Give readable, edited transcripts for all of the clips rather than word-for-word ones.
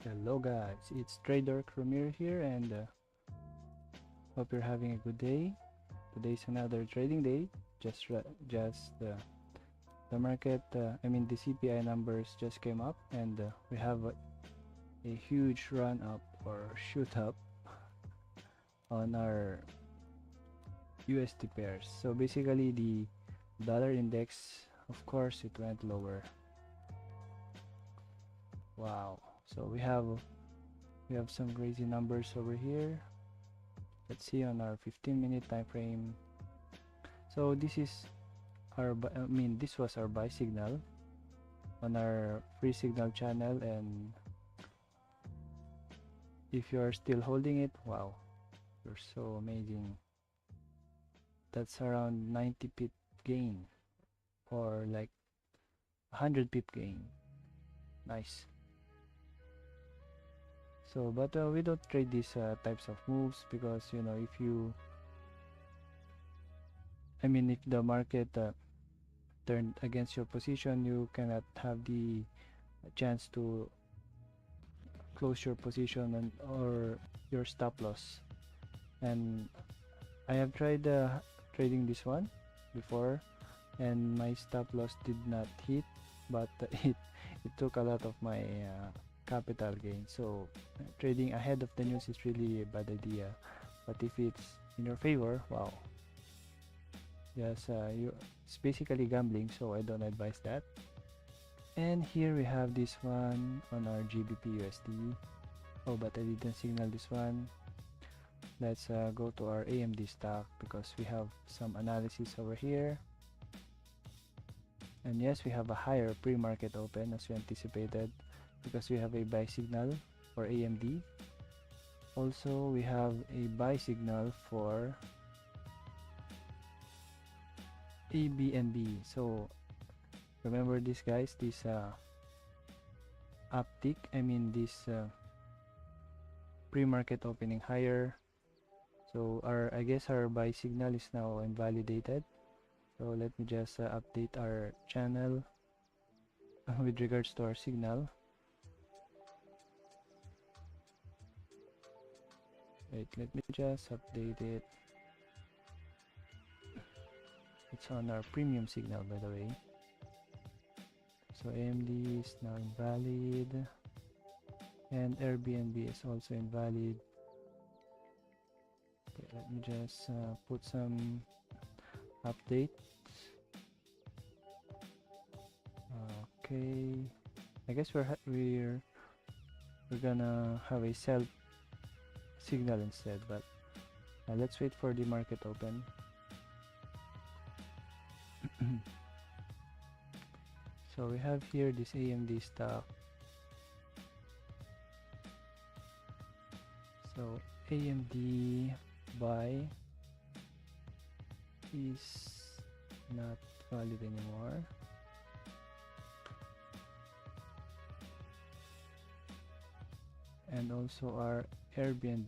Hello guys, it's Trader Kromir here, and hope you're having a good day. Today's another trading day. The market, the CPI numbers just came up, and we have a huge run up or shoot up on our USD pairs. So basically, the dollar index, of course, it went lower. Wow. So we have some crazy numbers over here. Let's see on our 15-minute time frame. So this is this was our buy signal on our free signal channel, and if you are still holding it, wow, you're so amazing. That's around 90 pip gain, or like 100 pip gain. Nice. So but we don't trade these types of moves, because if the market turned against your position, you cannot have the chance to close your position or your stop loss. And I have tried trading this one before, and my stop loss did not hit, but it took a lot of my capital gain. So trading ahead of the news is really a bad idea, but if it's in your favor, wow, yes, it's basically gambling, so I don't advise that. And here we have this one on our GBP USD. Oh, but I didn't signal this one. Let's go to our AMD stock, because we have some analysis over here. And yes, we have a higher pre-market open as we anticipated, because we have a buy signal for AMD. Also, we have a buy signal for ABNB. So remember this, guys, this uptick, this pre-market opening higher. So I guess our buy signal is now invalidated. So let me just update our channel with regards to our signal. Wait, let me just update it. It's on our premium signal, by the way. So AMD is now invalid, and Airbnb is also invalid. Okay, let me just put some updates. Okay, I guess we're gonna have a sell signal instead, but let's wait for the market open. So we have here this AMD stock. So AMD buy is not valid anymore. And also our Airbnb,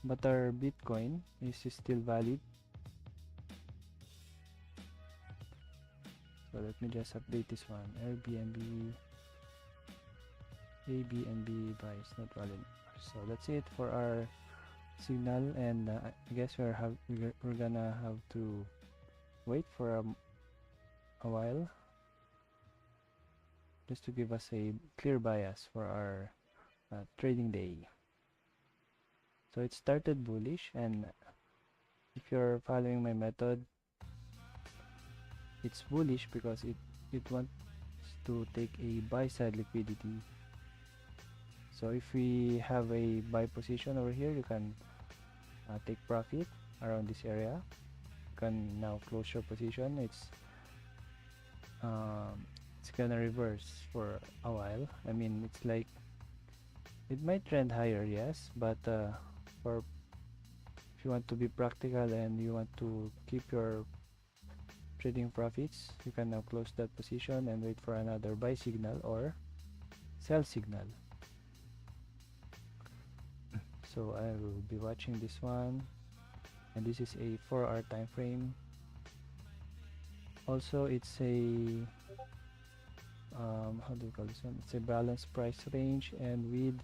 but our Bitcoin is still valid. So let me just update this one. Airbnb, ABNB buy is not valid. So that's it for our signal, and I guess we're gonna have to wait for a while, just to give us a clear bias for our trading day. So it started bullish, and if you're following my method, it's bullish because it wants to take a buy side liquidity. So if we have a buy position over here, you can take profit around this area. You can now close your position. It's gonna reverse for a while. It's like it might trend higher, yes, but if you want to be practical and you want to keep your trading profits, you can now close that position and wait for another buy signal or sell signal. So I will be watching this one, and this is a 4-hour time frame. Also, it's a how do you call this one? It's a balanced price range and with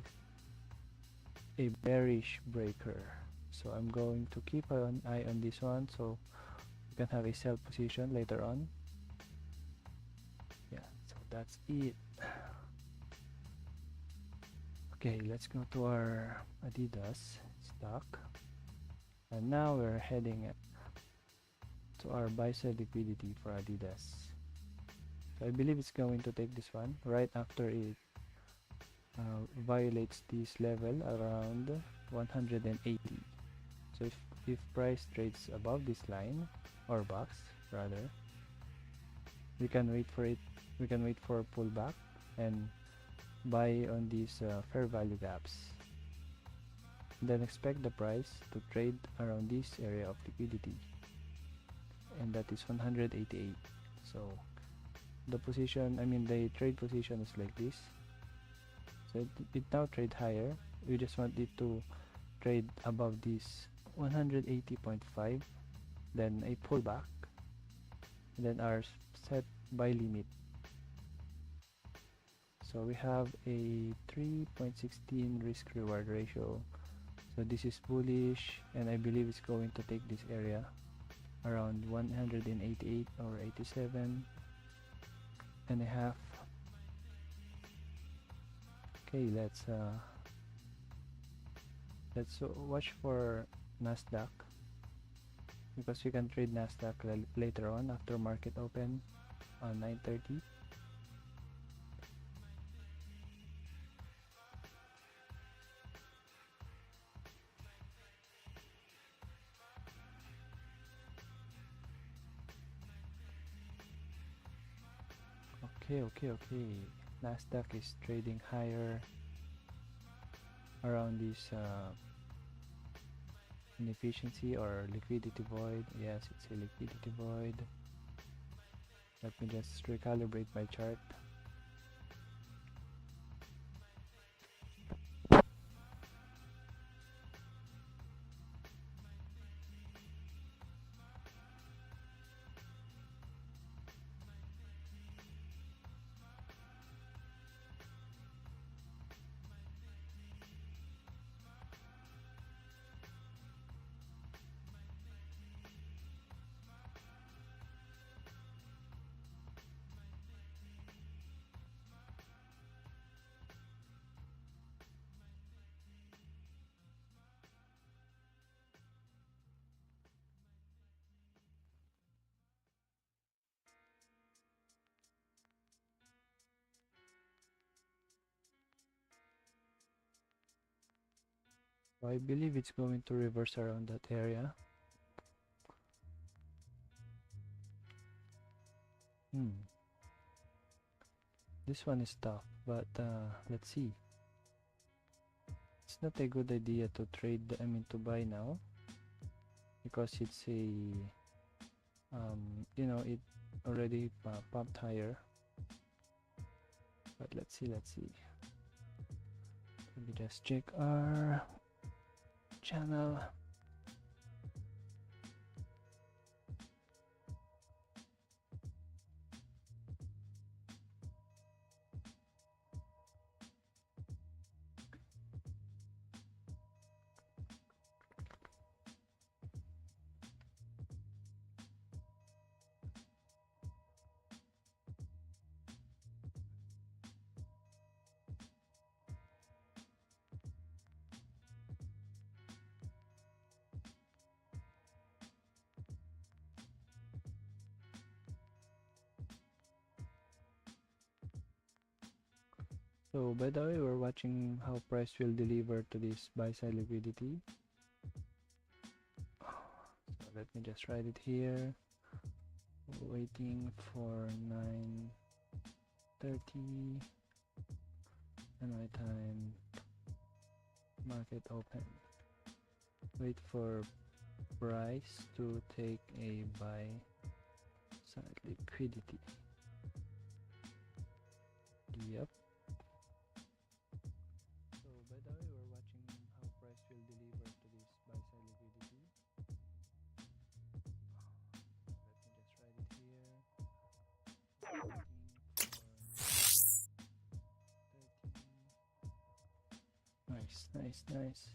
a bearish breaker. So I'm going to keep an eye on this one so you can have a sell position later on. Yeah, so that's it. Okay, let's go to our Adidas stock, and now we're heading to our buy side liquidity for Adidas. So I believe it's going to take this one right after it violates this level around 180. So if price trades above this line or box rather, we can wait for it. We can wait for a pullback and buy on these fair value gaps. Then expect the price to trade around this area of liquidity, and that is 188. So the position, I mean the trade position is like this. So it now trade higher. We just want it to trade above this 180.5, then a pullback, then our set buy limit. So we have a 3.16 risk reward ratio. So this is bullish, and I believe it's going to take this area around 188 or 87 and a half. Okay, let's watch for Nasdaq, because you can trade Nasdaq later on after market open on 9:30. Okay. Nasdaq is trading higher around this inefficiency or liquidity void. Yes, it's a liquidity void. Let me just recalibrate my chart. So I believe it's going to reverse around that area. This one is tough, but let's see. It's not a good idea to trade, I mean to buy now, because it's a you know, it already pumped higher. But let's see. Let me just check our channel. So by the way, we're watching how price will deliver to this buy side liquidity. So let me just write it here. Waiting for 9:30 and my time market open. Wait for price to take a buy side liquidity. Yep. So by the way, we're watching how price will deliver to this buy side liquidity. Let me just write it here. Waiting for Nice, nice, nice.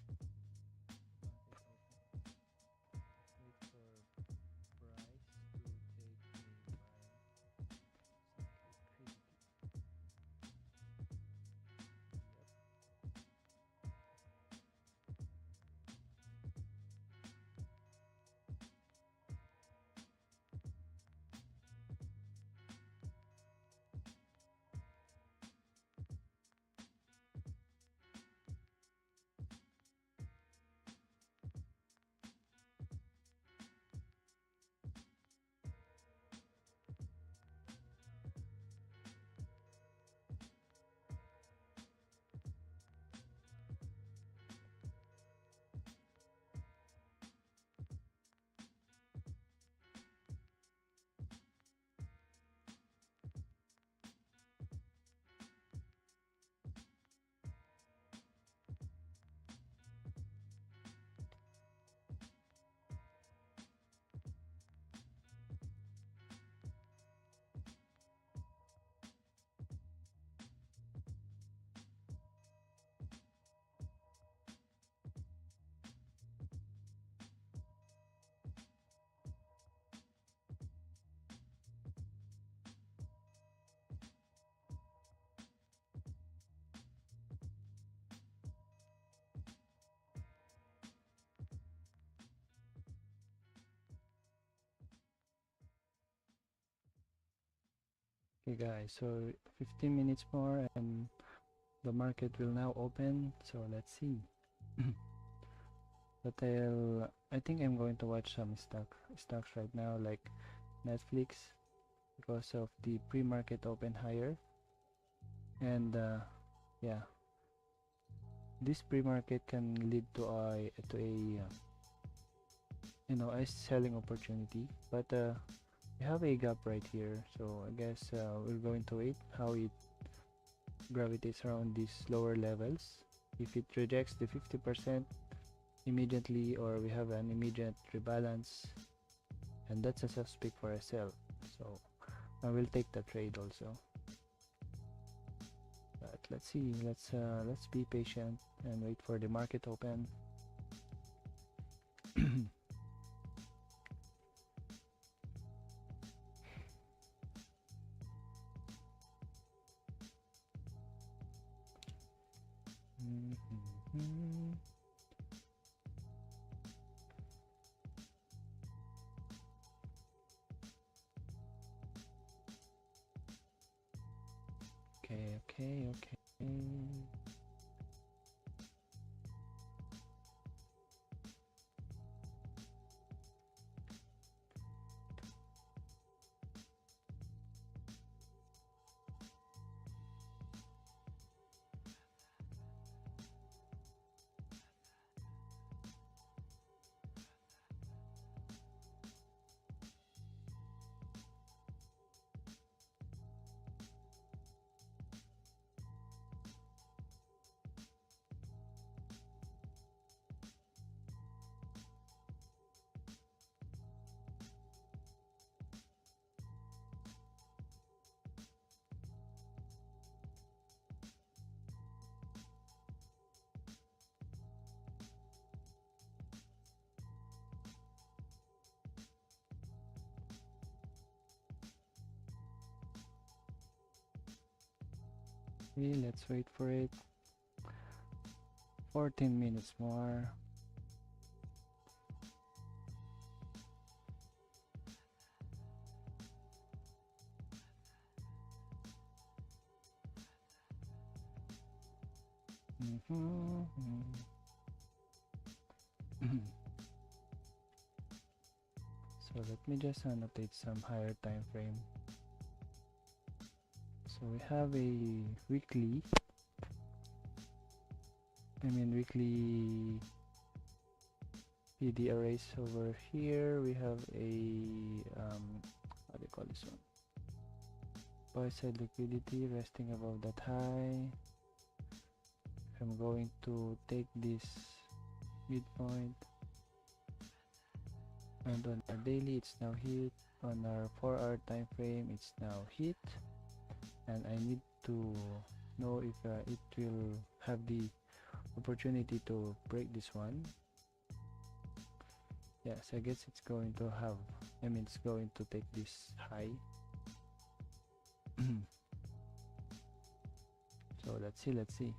Okay guys, so 15 minutes more and the market will now open, so let's see. But I think I'm going to watch some stocks right now, like Netflix, because of the pre-market open higher. And yeah, this pre-market can lead to a you know, a selling opportunity, but we have a gap right here, so I guess we're going to wait how it gravitates around these lower levels. If it rejects the 50% immediately, or we have an immediate rebalance, and that's a suspect for a sell, so I will take the trade also. But let's see, let's be patient and wait for the market open. Okay. Okay, let's wait for it. 14 minutes more. So let me just annotate some higher time frame. So we have a weekly PD arrays over here. We have a what do you call this one? Buy side liquidity resting above that high. I'm going to take this midpoint, and on our daily it's now hit. On our 4-hour time frame it's now hit, and I need to know if it will have the opportunity to break this one. Yes, I guess it's going to have, it's going to take this high. So let's see.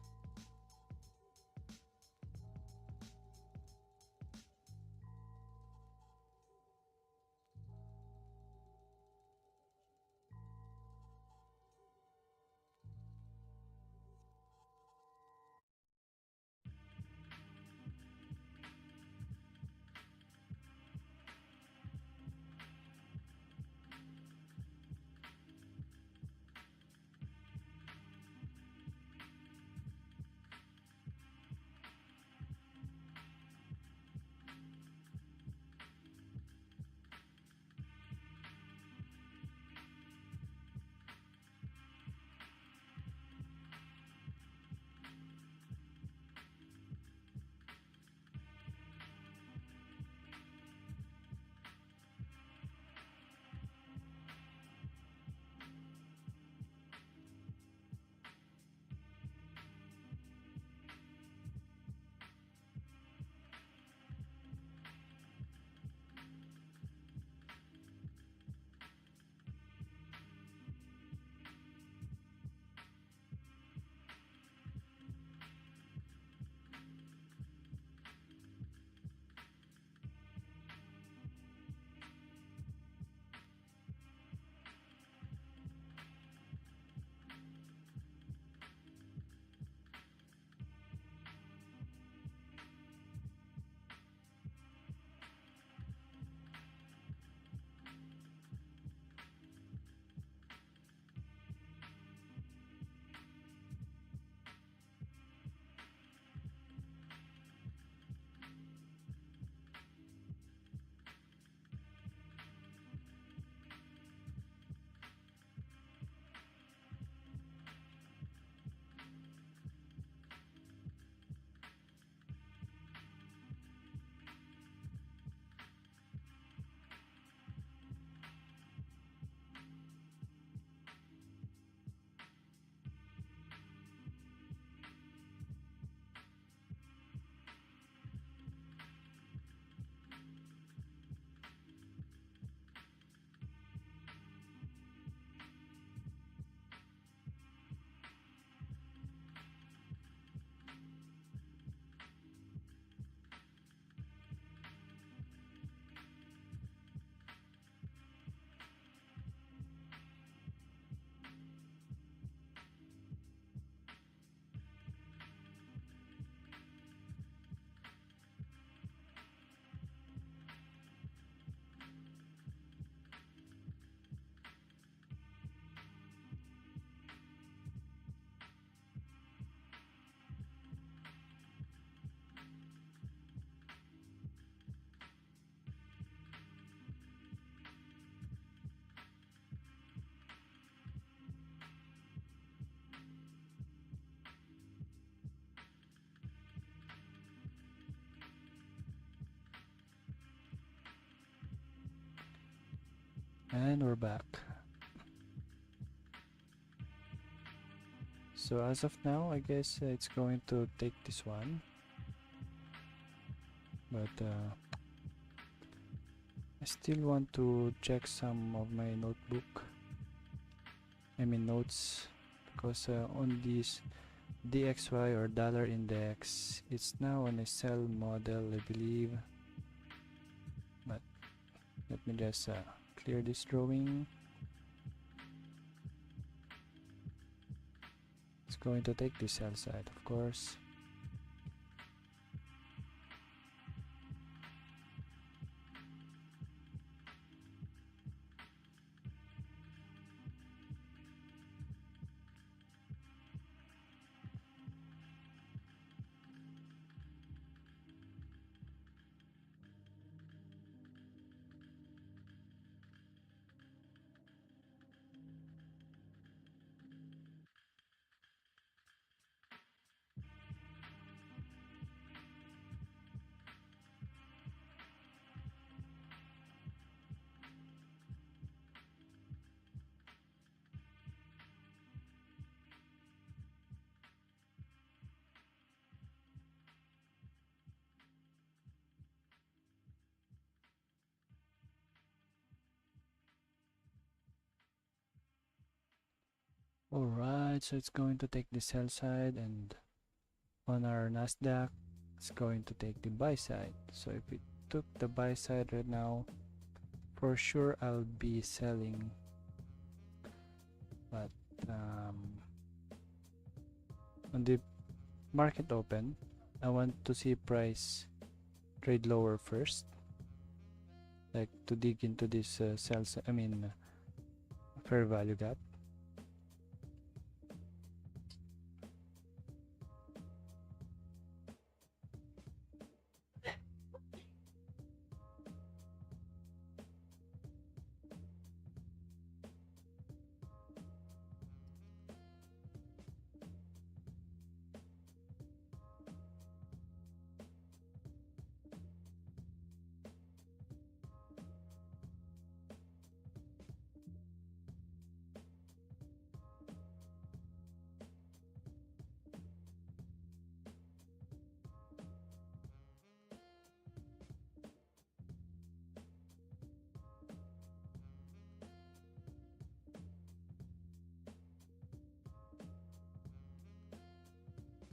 And we're back. So as of now, I guess it's going to take this one, but I still want to check some of my notes, because on this DXY or dollar index, it's now on a sell model, I believe. But let me just clear this drawing. It's going to take the sell side, of course. Alright, so it's going to take the sell side, and on our Nasdaq it's going to take the buy side. So if it took the buy side right now, for sure I'll be selling, but on the market open I want to see price trade lower first, like to dig into this fair value gap.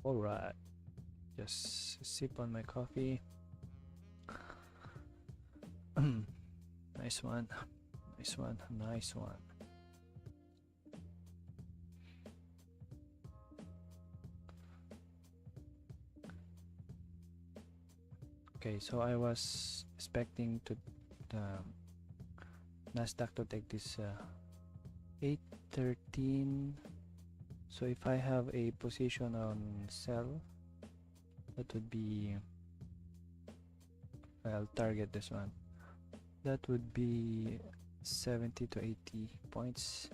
Alright, just sip on my coffee. Nice one, nice one, nice one. Okay, so I was expecting to the Nasdaq to take this 813. So if I have a position on sell, that would be, I'll target this one. That would be 70 to 80 points.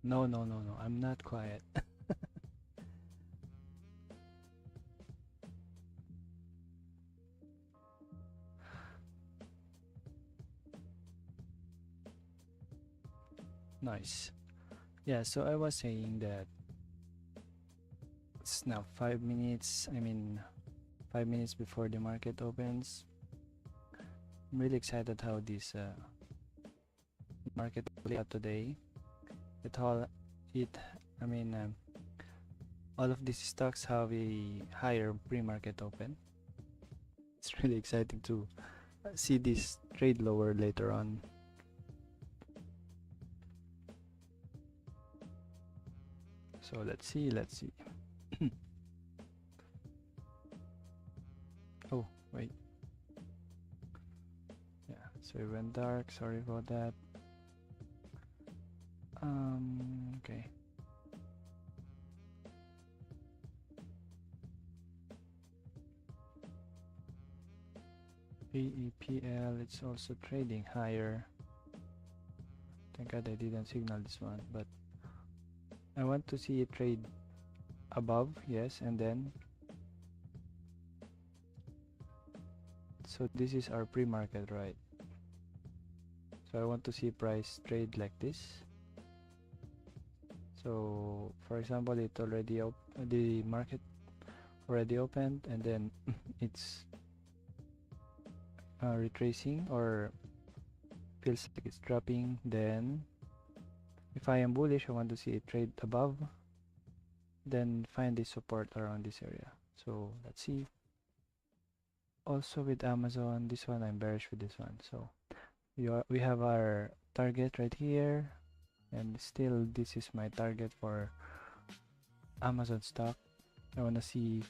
No, I'm not quiet. Nice. Yeah, so I was saying that it's now 5 minutes, 5 minutes before the market opens. I'm really excited how this market played out today. All of these stocks have a higher pre-market open. It's really exciting to see this trade lower later on. So let's see. Oh wait, yeah, so it went dark, sorry about that. Okay, AEPL, it's also trading higher. Thank God I didn't signal this one, but I want to see it trade above, yes, and then so this is our pre-market, right? So I want to see price trade like this. So for example, it already the market already opened, and then it's retracing, or feels like it's dropping. Then if I am bullish, I want to see it trade above, then find the support around this area. So let's see. Also with Amazon, this one I'm bearish with this one. So we have our target right here, and still this is my target for Amazon stock. I want to see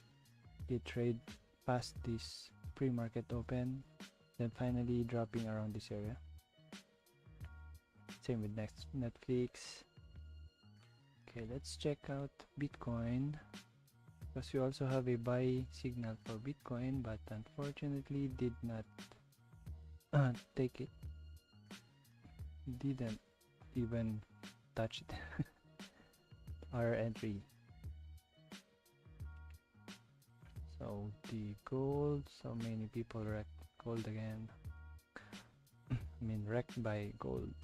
it trade past this pre-market open, then finally dropping around this area. Same with Netflix. Okay, let's check out Bitcoin, because we also have a buy signal for Bitcoin, but unfortunately did not take it, didn't even touch it. Our entry. So the gold, so many people wrecked gold again. I mean wrecked by gold.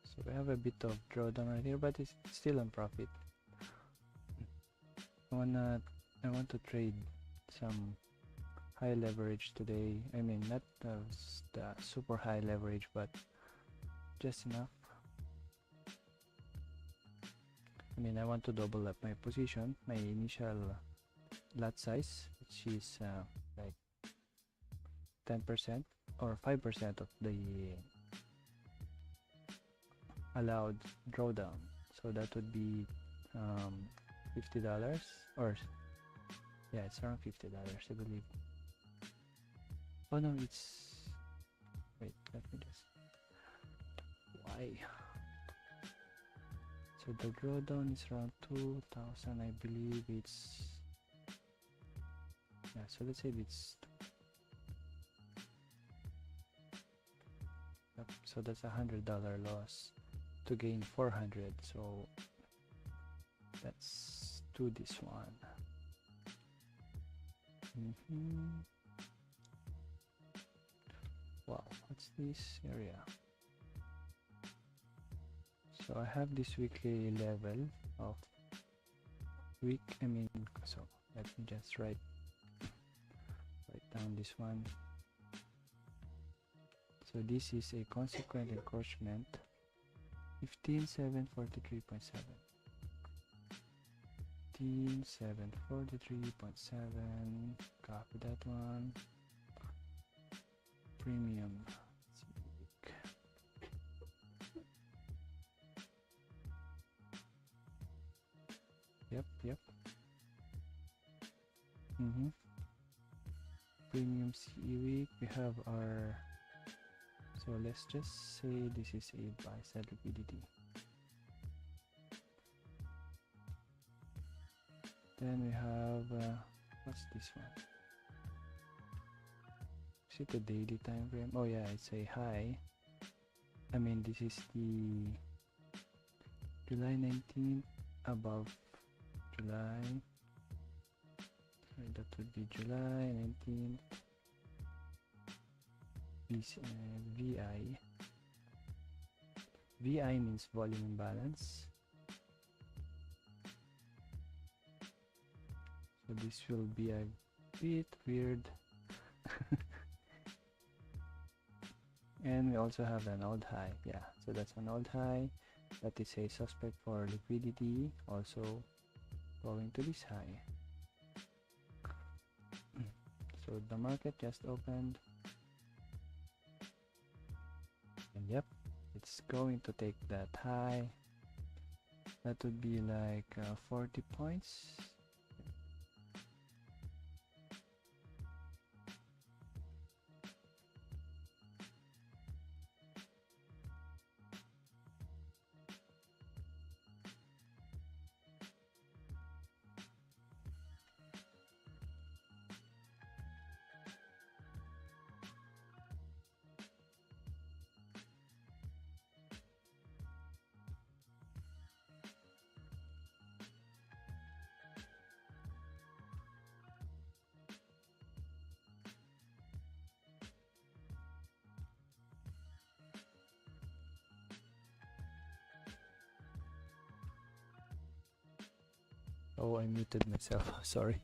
So we have a bit of drawdown right here, but it's still on profit. I want to trade some high leverage today. I mean, not the super high leverage, but just enough. I mean, I want to double up my position, my initial lot size, which is like 10% or 5% of the allowed drawdown. So that would be $50, or yeah, it's around $50, I believe. Oh no, it's, wait, let me just, why? So the drawdown is around 2,000, I believe it's, yeah, so let's say it's, yep, so that's $100 loss to gain 400. So let's do this one. Wow, what's this area? So I have this weekly level of so let me just write down this one. So this is a consequent encroachment, 15,743.7. 15,743.7. Copy that one. Premium. Yep. Premium CE week. We have our, so let's just say this is a buy side liquidity. Then we have what's this one? Is it a daily time frame? Oh yeah, it's a high. I mean, this is the July 19th, above July. That would be July 19th. VI. VI means volume imbalance. So this will be a bit weird. And we also have an old high. Yeah, so that's an old high. That is a suspect for liquidity, also going to this high. So the market just opened, and yep, it's going to take that high. That would be like 40 points. Oh, I muted myself. Sorry.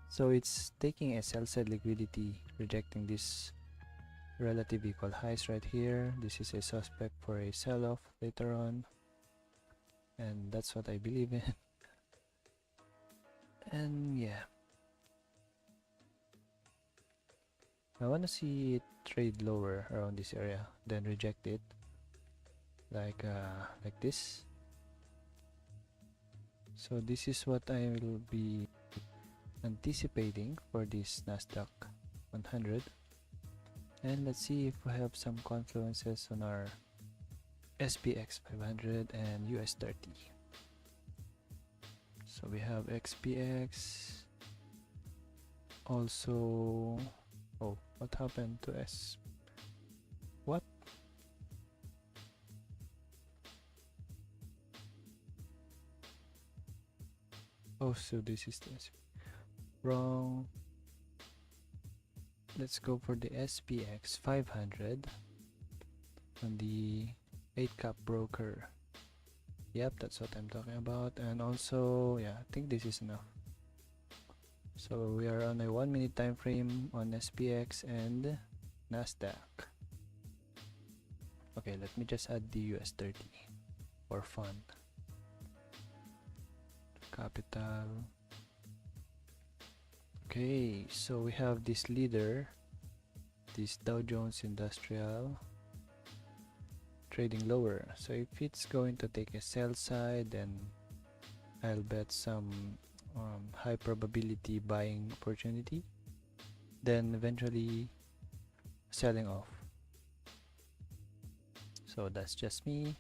So it's taking a sell side liquidity, rejecting this relative equal highs right here. This is a suspect for a sell-off later on, and that's what I believe in. And yeah, I want to see it trade lower around this area, then reject it like this. So this is what I will be anticipating for this NASDAQ 100, and let's see if we have some confluences on our SPX500 and US30. So we have XPX also. Oh, what happened to S? What? Oh, so this is this. Wrong. Let's go for the SPX 500 on the 8-cap broker. Yep, that's what I'm talking about. And also, yeah, I think this is enough. So we are on a 1-minute time frame on SPX and NASDAQ. Okay, let me just add the US30 for fun. Capital. Okay, so we have this leader, this Dow Jones Industrial, trading lower. So if it's going to take a sell side, then I'll bet some high probability buying opportunity, then eventually selling off. So that's just me.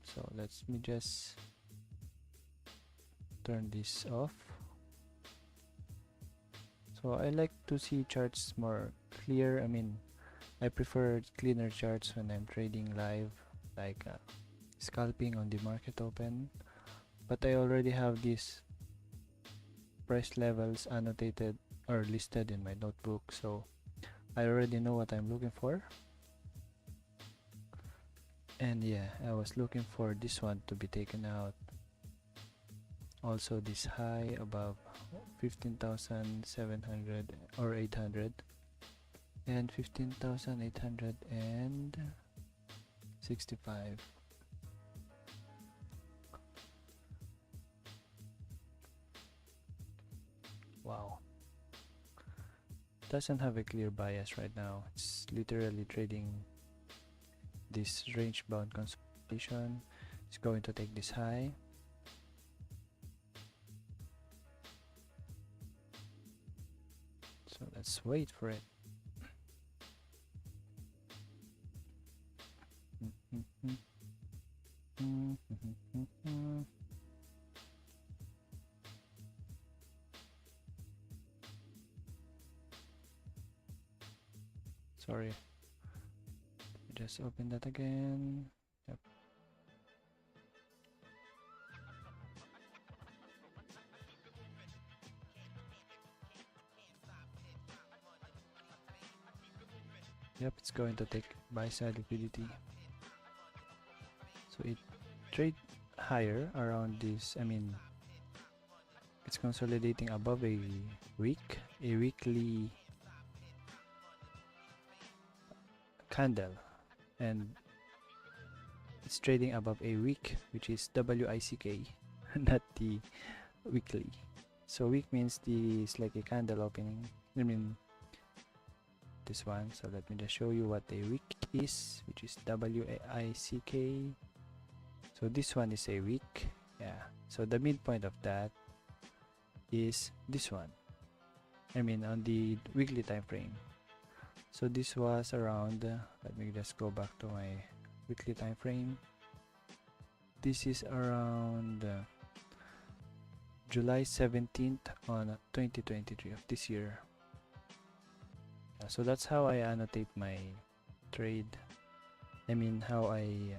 So let me just turn this off. So I like to see charts more clear. I mean, I prefer cleaner charts when I'm trading live, like scalping on the market open. But I already have these price levels annotated or listed in my notebook, so I already know what I'm looking for. And yeah, I was looking for this one to be taken out. Also this high above 15,700 or 800 and 15,865. Wow. Doesn't have a clear bias right now. It's literally trading this range bound consolidation. It's going to take this high. So let's wait for it. Sorry. Just open that again. Yep. Yep, it's going to take buy side liquidity. So it trade higher around this. I mean, it's consolidating above a weekly candle, and it's trading above a wick, which is WICK, not the weekly. So wick means it's like a candle opening. I mean this one. So let me just show you what a wick is, which is WICK. So this one is a wick. Yeah. So the midpoint of that is this one. I mean on the weekly time frame. So this was around, let me just go back to my weekly time frame. This is around July 17th on 2023 of this year. So that's how I annotate my trade. I mean how I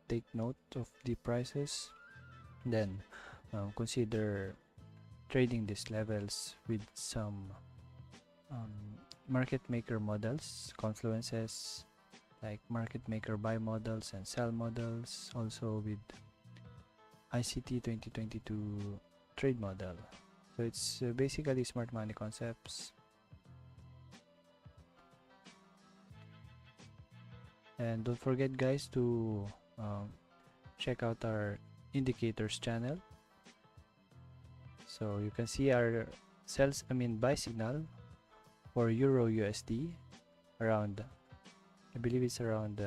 take note of the prices, then consider trading these levels with some market maker models, confluences, like market maker buy models and sell models, also with ICT 2022 trade model. So it's basically smart money concepts. And don't forget guys to check out our indicators channel. So you can see our buy signal for Euro USD around, I believe it's around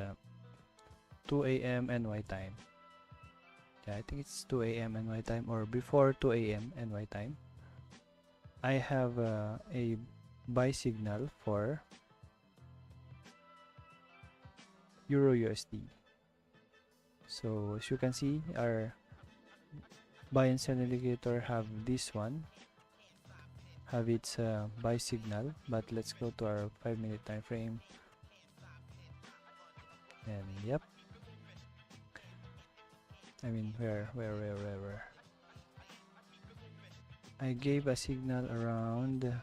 2 a.m. NY time. Yeah, I think it's 2 a.m. NY time or before 2 a.m. NY time. I have a buy signal for Euro USD. So as you can see, our buy and sell indicator have this one, have its buy signal. But let's go to our 5-minute time frame, and yep, I mean where I gave a signal around,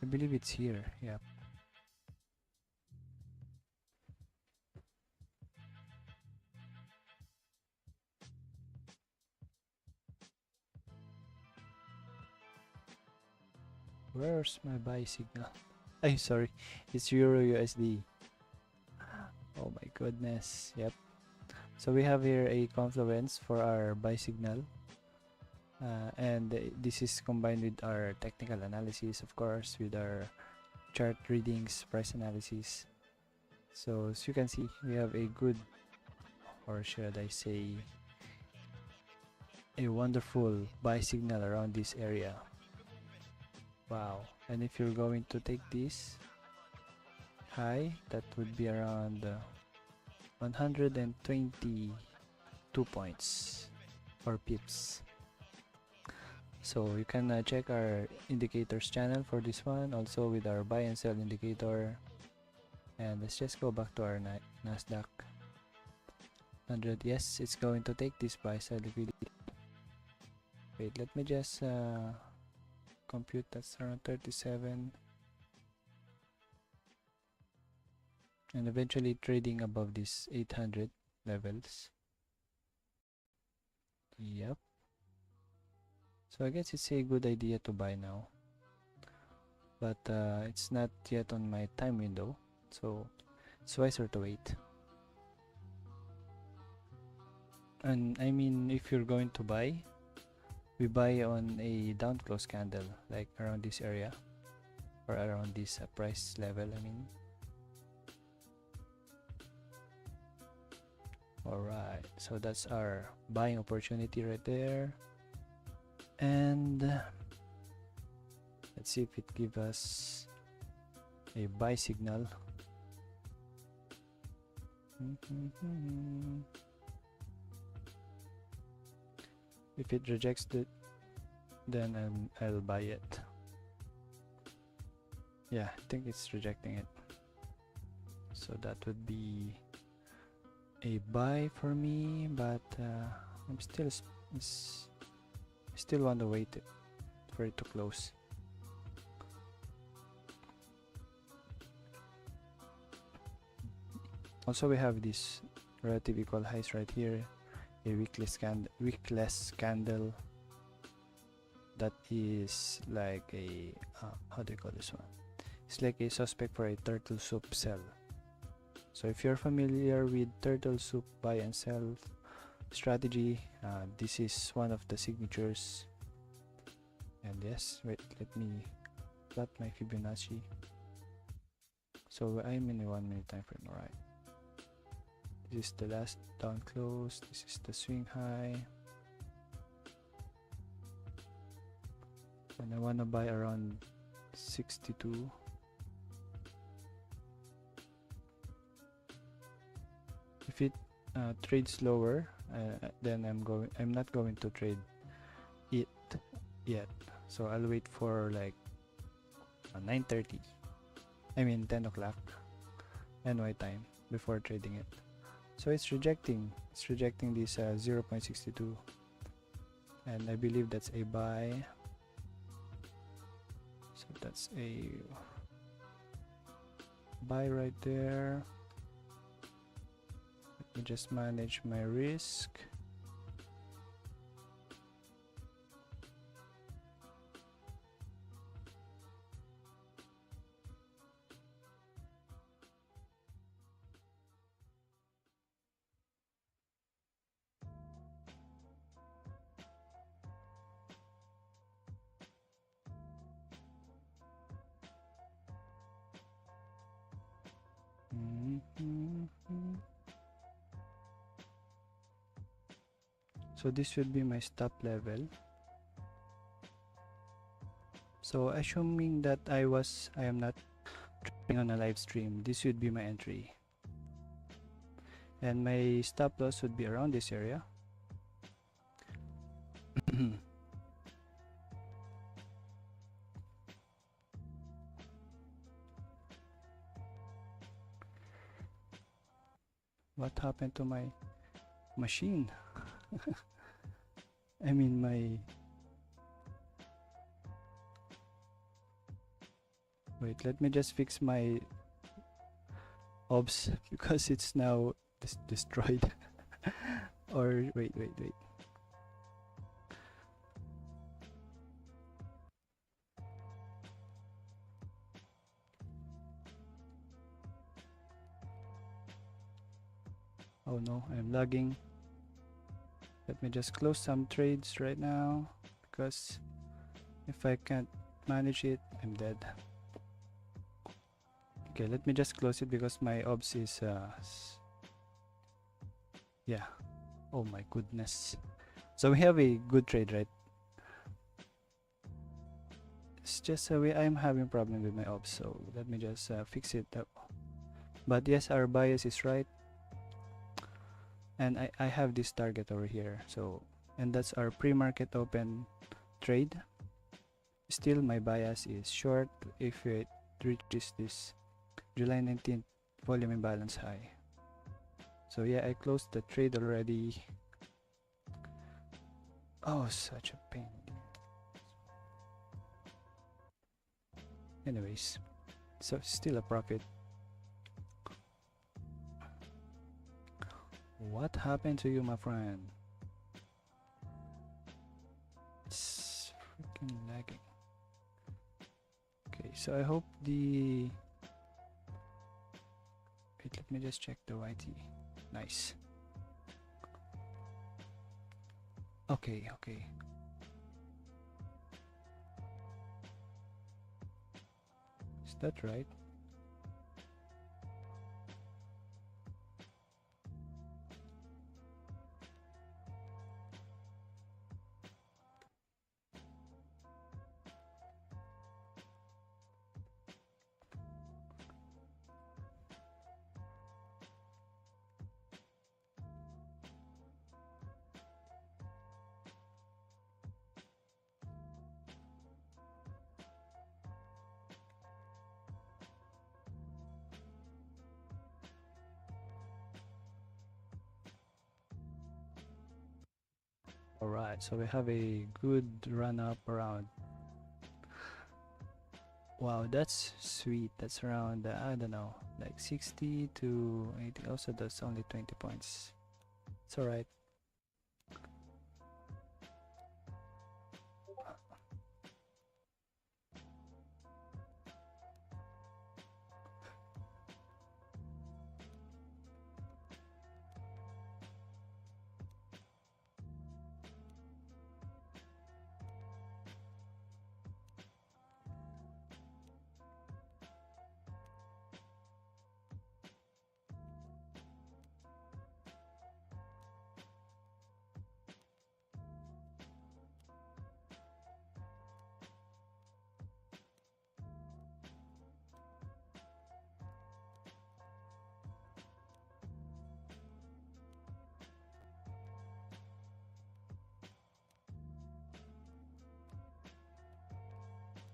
I believe it's here. Yep. Where's my buy signal? I'm sorry, it's Euro USD. Oh my goodness. Yep. So we have here a confluence for our buy signal, and this is combined with our technical analysis, of course, with our chart readings, price analysis. So as you can see, we have a good, or should I say, a wonderful buy signal around this area. Wow. And if you're going to take this high, that would be around 122 points or pips. So you can check our indicators channel for this one, also with our buy and sell indicator. And let's just go back to our NASDAQ 100. Yes, it's going to take this buy sell liquidity. Wait, let me just compute. That's around 37, and eventually trading above this 800 levels. Yep. So I guess it's a good idea to buy now, but it's not yet on my time window, so it's wiser to wait. And I mean, if you're going to buy, we buy on a down close candle, like around this area or around this price level, I mean. Alright, so that's our buying opportunity right there. And let's see if it gives us a buy signal. If it rejects it, then I'll buy it. Yeah, I think it's rejecting it, so that would be a buy for me, but I'm still want to wait for it to close. Also, we have this relative equal highs right here, a weekless candle that is like a how do you call this one? It's like a suspect for a turtle soup sell. So if you're familiar with turtle soup buy and sell strategy, this is one of the signatures. And yes, wait, let me plot my Fibonacci. So I'm in a 1 minute time frame. Alright, this is the last down close, this is the swing high, and I want to buy around 62. If it trades lower, then I'm not going to trade it yet, so I'll wait for like 9:30, I mean 10 o'clock NY time before trading it. So it's rejecting this 0.62, and I believe that's a buy. So that's a buy right there. Let me just manage my risk. So this should be my stop level. So assuming that I am not trading on a live stream, this should be my entry, and my stop loss would be around this area. What happened to my machine? I mean wait, let me just fix my obs because it's now destroyed. Or wait. Oh no, I'm lagging. Let me just close some trades right now, because if I can't manage it, I'm dead. Okay, let me just close it because my obs is yeah. Oh my goodness. So we have a good trade, right? It's just I'm having problem with my obs, so let me just fix it up. But yes, our bias is right, and I have this target over here. So, and that's our pre-market open trade. Still my bias is short if it reaches this July 19th volume imbalance high. So yeah, I closed the trade already. Oh, such a pain. Anyways, so still a profit. What happened to you, my friend? It's freaking lagging. Okay, so I hope the... Wait, let me just check the YT. Nice. Okay. Is that right? Alright, so we have a good run up around. Wow, that's sweet. That's around, I don't know, like 60 to 80. Also, that's only 20 points. It's alright.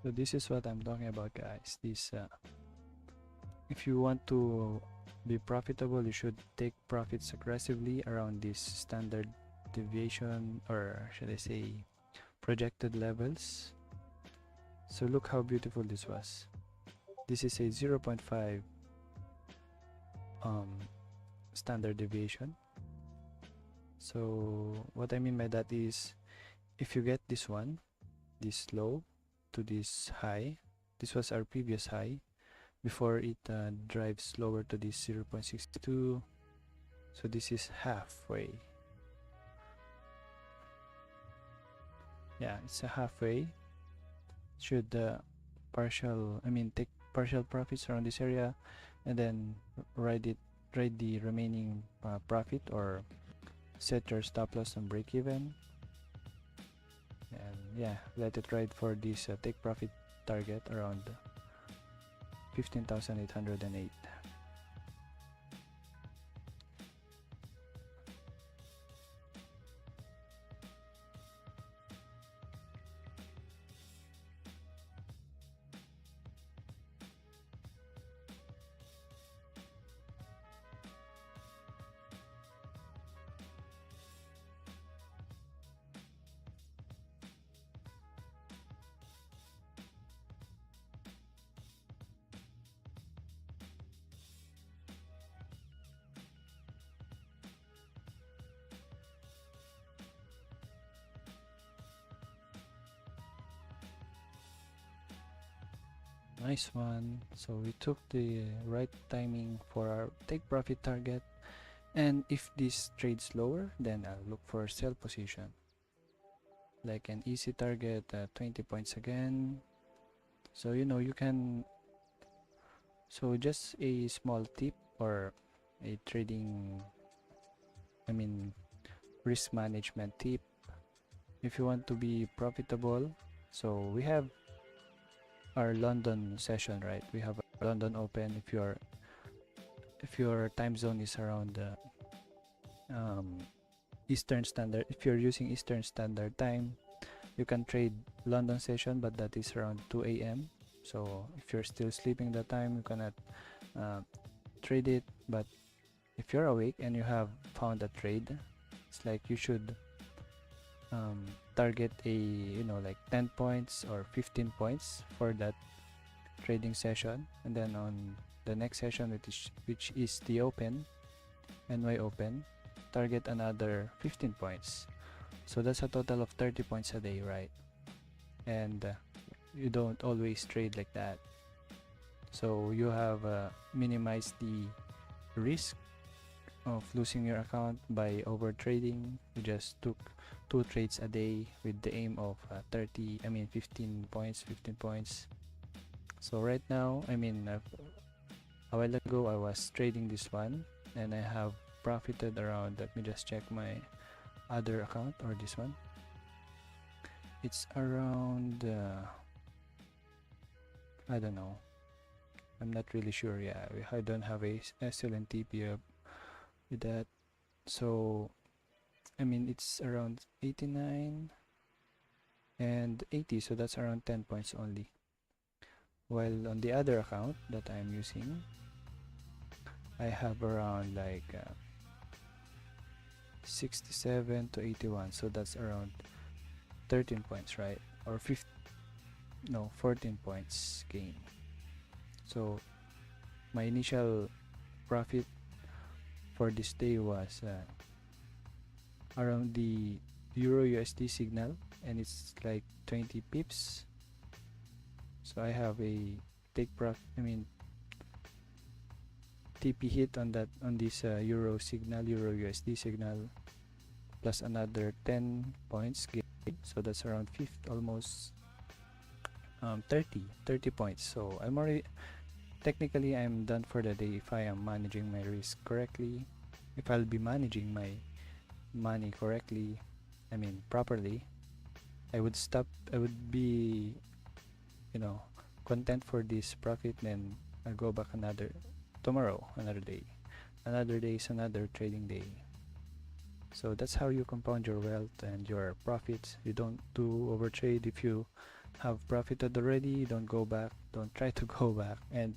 So this is what I'm talking about, guys. This if you want to be profitable, you should take profits aggressively around this standard deviation, or should I say projected levels. So look how beautiful this was. This is a 0.5 standard deviation. So what I mean by that is, if you get this one, this low to this high, this was our previous high before it drives lower to this 0.62. So this is halfway. Yeah, it's a halfway. Should take partial profits around this area, and then ride the remaining profit, or set your stop loss on break even, and yeah, let it ride for this take profit target around 15,808. Nice one. So we took the right timing for our take profit target, and if this trades lower, then I'll look for a sell position, like an easy target at 20 points again. So you can, so just a small tip or a trading, I mean risk management tip. If you want to be profitable, so we have our London session, right? We have our London open. If your time zone is around Eastern Standard, if you're using Eastern Standard Time, you can trade London session, but that is around 2 a.m. So if you're still sleeping that time, you cannot trade it. But if you're awake and you have found a trade, it's like you should target a like 10 points or 15 points for that trading session, and then on the next session, which is the open, NY open, target another 15 points. So that's a total of 30 points a day, right? And you don't always trade like that, so you have minimized the risk of losing your account by over trading. You just took 2 trades a day with the aim of 15 points. So right now, a while ago I was trading this one and I have profited around, let me just check my other account or this one. It's around I don't know, I'm not really sure. Yeah, I don't have a SLNTP with that. So it's around 89 and 80, so that's around 10 points only. While on the other account that I'm using, I have around like 67 to 81, so that's around 13 points, right? Or 14 points gain. So my initial profit for this day was around the Euro USD signal, and it's like 20 pips. So I have a TP hit on this Euro USD signal, plus another 10 points gain. So that's around almost 30 points. So technically I'm done for the day if I am managing my risk correctly. If I'll be managing my money correctly, properly, I would be content for this profit. Then I'll go back tomorrow, another day is another trading day. So that's how you compound your wealth and your profits. You don't do overtrade. If you have profited already, don't try to go back and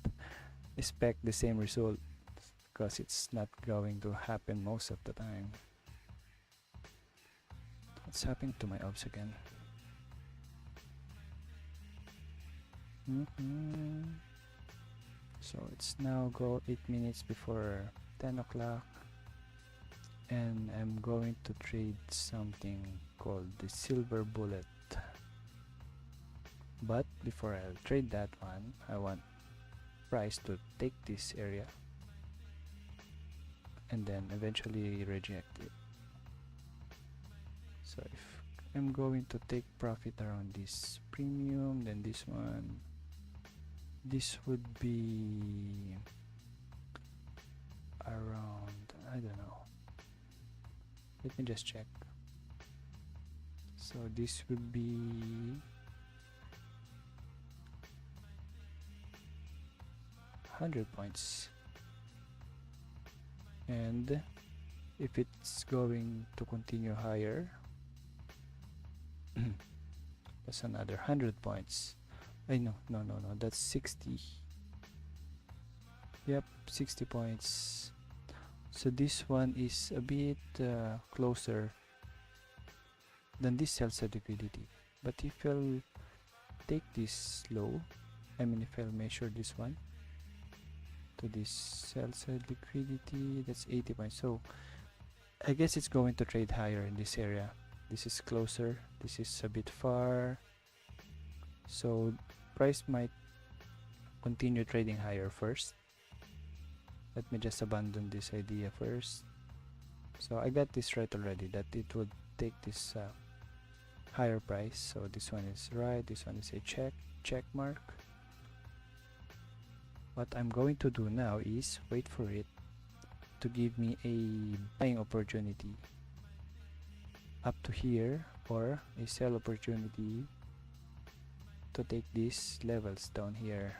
expect the same result, because it's not going to happen most of the time. What's happening to my ops again? So it's now 8 minutes before 10 o'clock, and I'm going to trade something called the silver bullet. But before I'll trade that one, I want price to take this area and then eventually reject it. So if I'm going to take profit around this premium, then this would be around, I don't know, Let me just check. So this will be 100 points, and if it's going to continue higher, that's another 100 points. No, that's 60. Yep, 60 points. So this one is a bit closer than this sell-side liquidity. But if I'll take this low, if I'll measure this one to this sell-side liquidity, that's 80 points. So I guess it's going to trade higher in this area. This is closer, this is a bit far, so price might continue trading higher first. Let me just abandon this idea first. So I got this right already, that it would take this higher price. So this one is right, this one is a check mark. What I'm going to do now is wait for it to give me a buying opportunity up to here, or a sell opportunity to take these levels down here.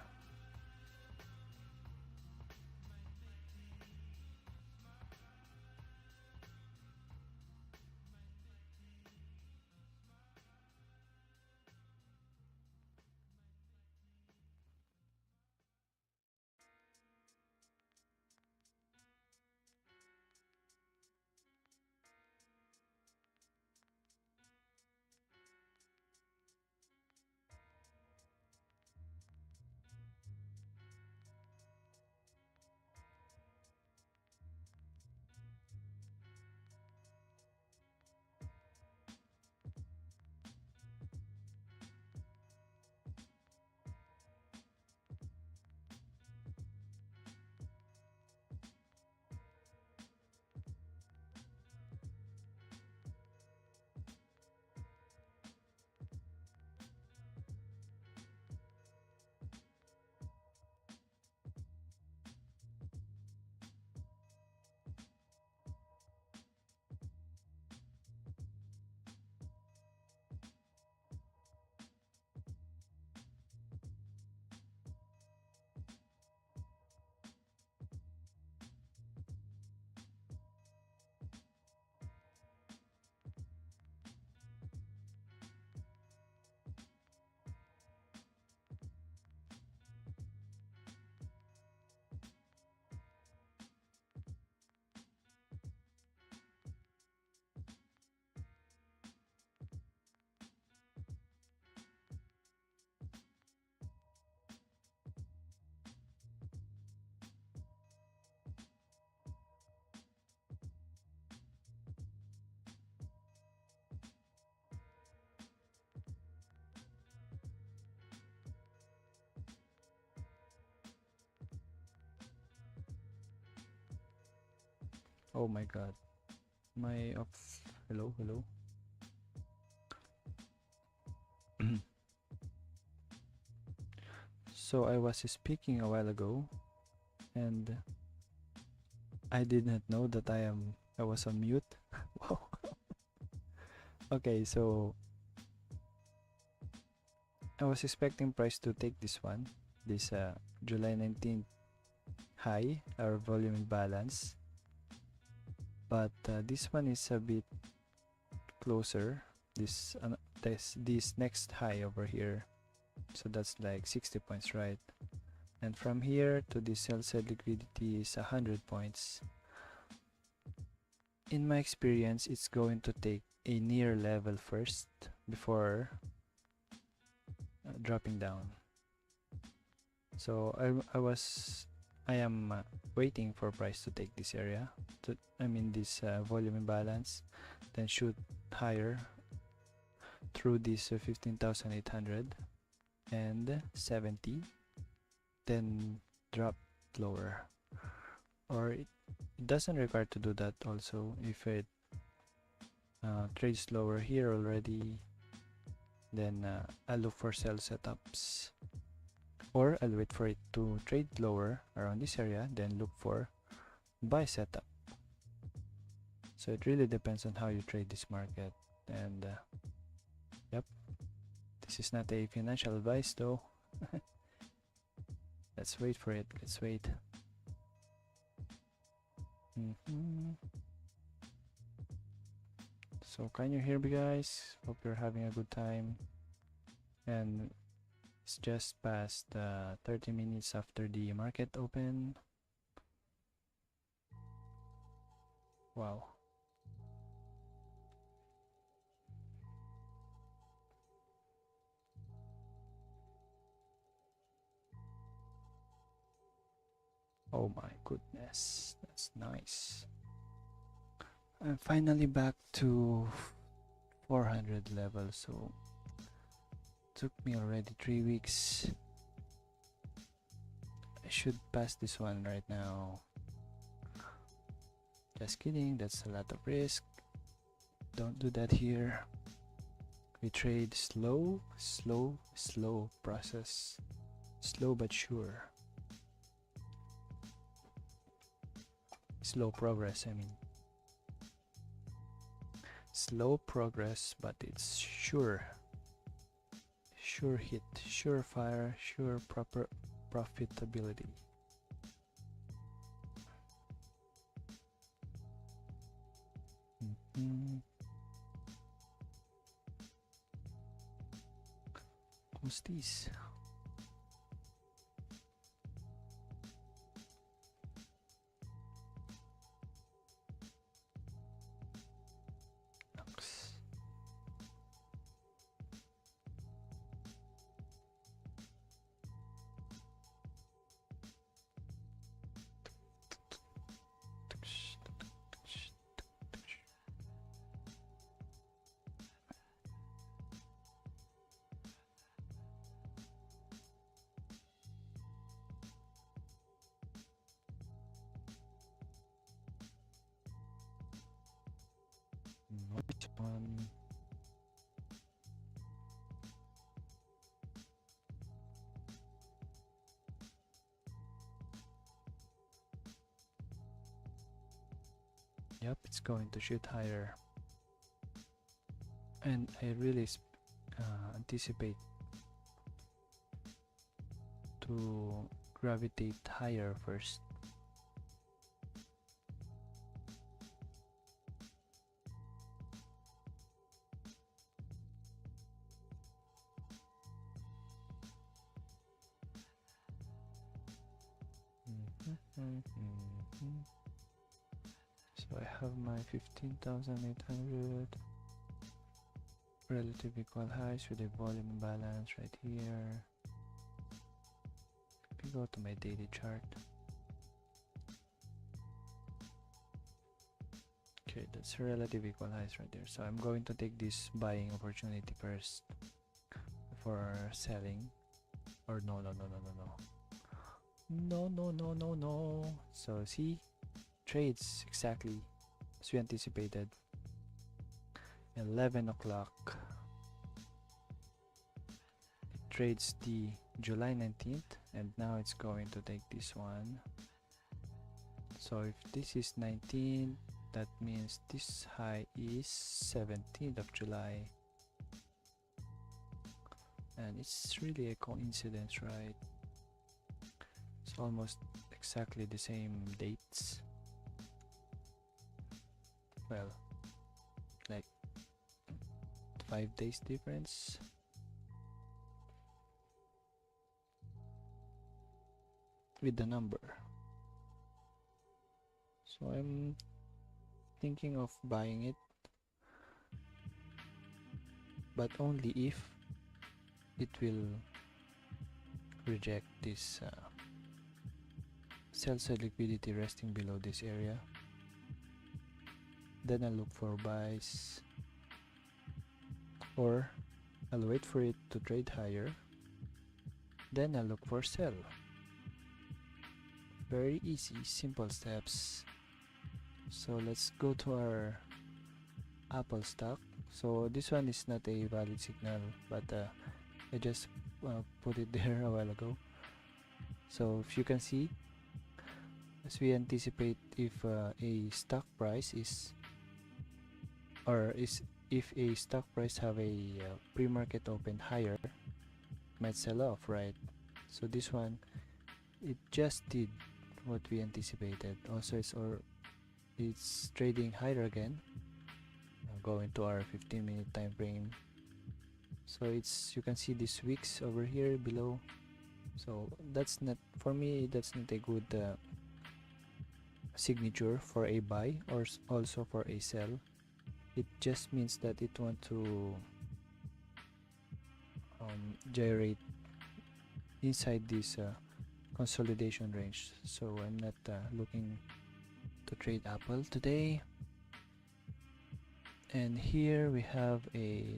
Oh my god, my ops. Hello. So I was speaking a while ago, and I did not know that I was on mute. Wow. Okay, so I was expecting price to take this one, this July 19th high, our volume imbalance, but this one is a bit closer. This next high over here, so that's like 60 points, right? And from here to the sell side liquidity is 100 points. In my experience, it's going to take a near level first before dropping down. So I am waiting for price to take this area, this volume imbalance, then shoot higher through this 15,800 and 70, then drop lower. Or it doesn't require to do that also. If it trades lower here already, then I'll look for sell setups, or I'll wait for it to trade lower around this area, then look for buy setup. So it really depends on how you trade this market. And yep, this is not a financial advice though. Let's wait for it. Let's wait. So can you hear me, guys? Hope you're having a good time. And it's just past 30 minutes after the market open. Wow. Oh my goodness, that's nice. I'm finally back to 400 level, so took me already 3 weeks. I should pass this one right now. Just kidding, that's a lot of risk. Don't do that here. We trade slow process. Slow but sure. Slow progress, I mean. Slow progress, but it's sure. Sure hit, sure fire, sure proper profitability. Who's this? Which one? Yep, it's going to shoot higher, and I really anticipate to gravitate higher first. So I have my 15,800 relative equal highs with a volume imbalance right here. If you go to my daily chart, okay, that's relative equal highs right there. So I'm going to take this buying opportunity first before selling. Or no. So see, trades exactly as we anticipated. 11 o'clock. It trades the July 19th, and now it's going to take this one. So if this is 19, that means this high is 17th of July. And it's really a coincidence, right? It's almost exactly the same dates. Well, like 5 days difference. With the number. So I'm thinking of buying it, but only if it will reject this sell side liquidity resting below this area. Then I'll look for buys, or I'll wait for it to trade higher, then I'll look for sell. Very easy, simple steps. So let's go to our Apple stock. So this one is not a valid signal, but I just put it there a while ago. So if you can see, as we anticipate, if a stock price is or is if a stock price have a pre-market open higher, might sell off, right? So this one, it just did what we anticipated. Also, it's trading higher again. Go into our 15-minute time frame. So you can see these wicks over here below. So that's not, for me, that's not a good signature for a buy or also for a sell. It just means that it want to gyrate inside this consolidation range. So I'm not looking to trade Apple today. And here we have we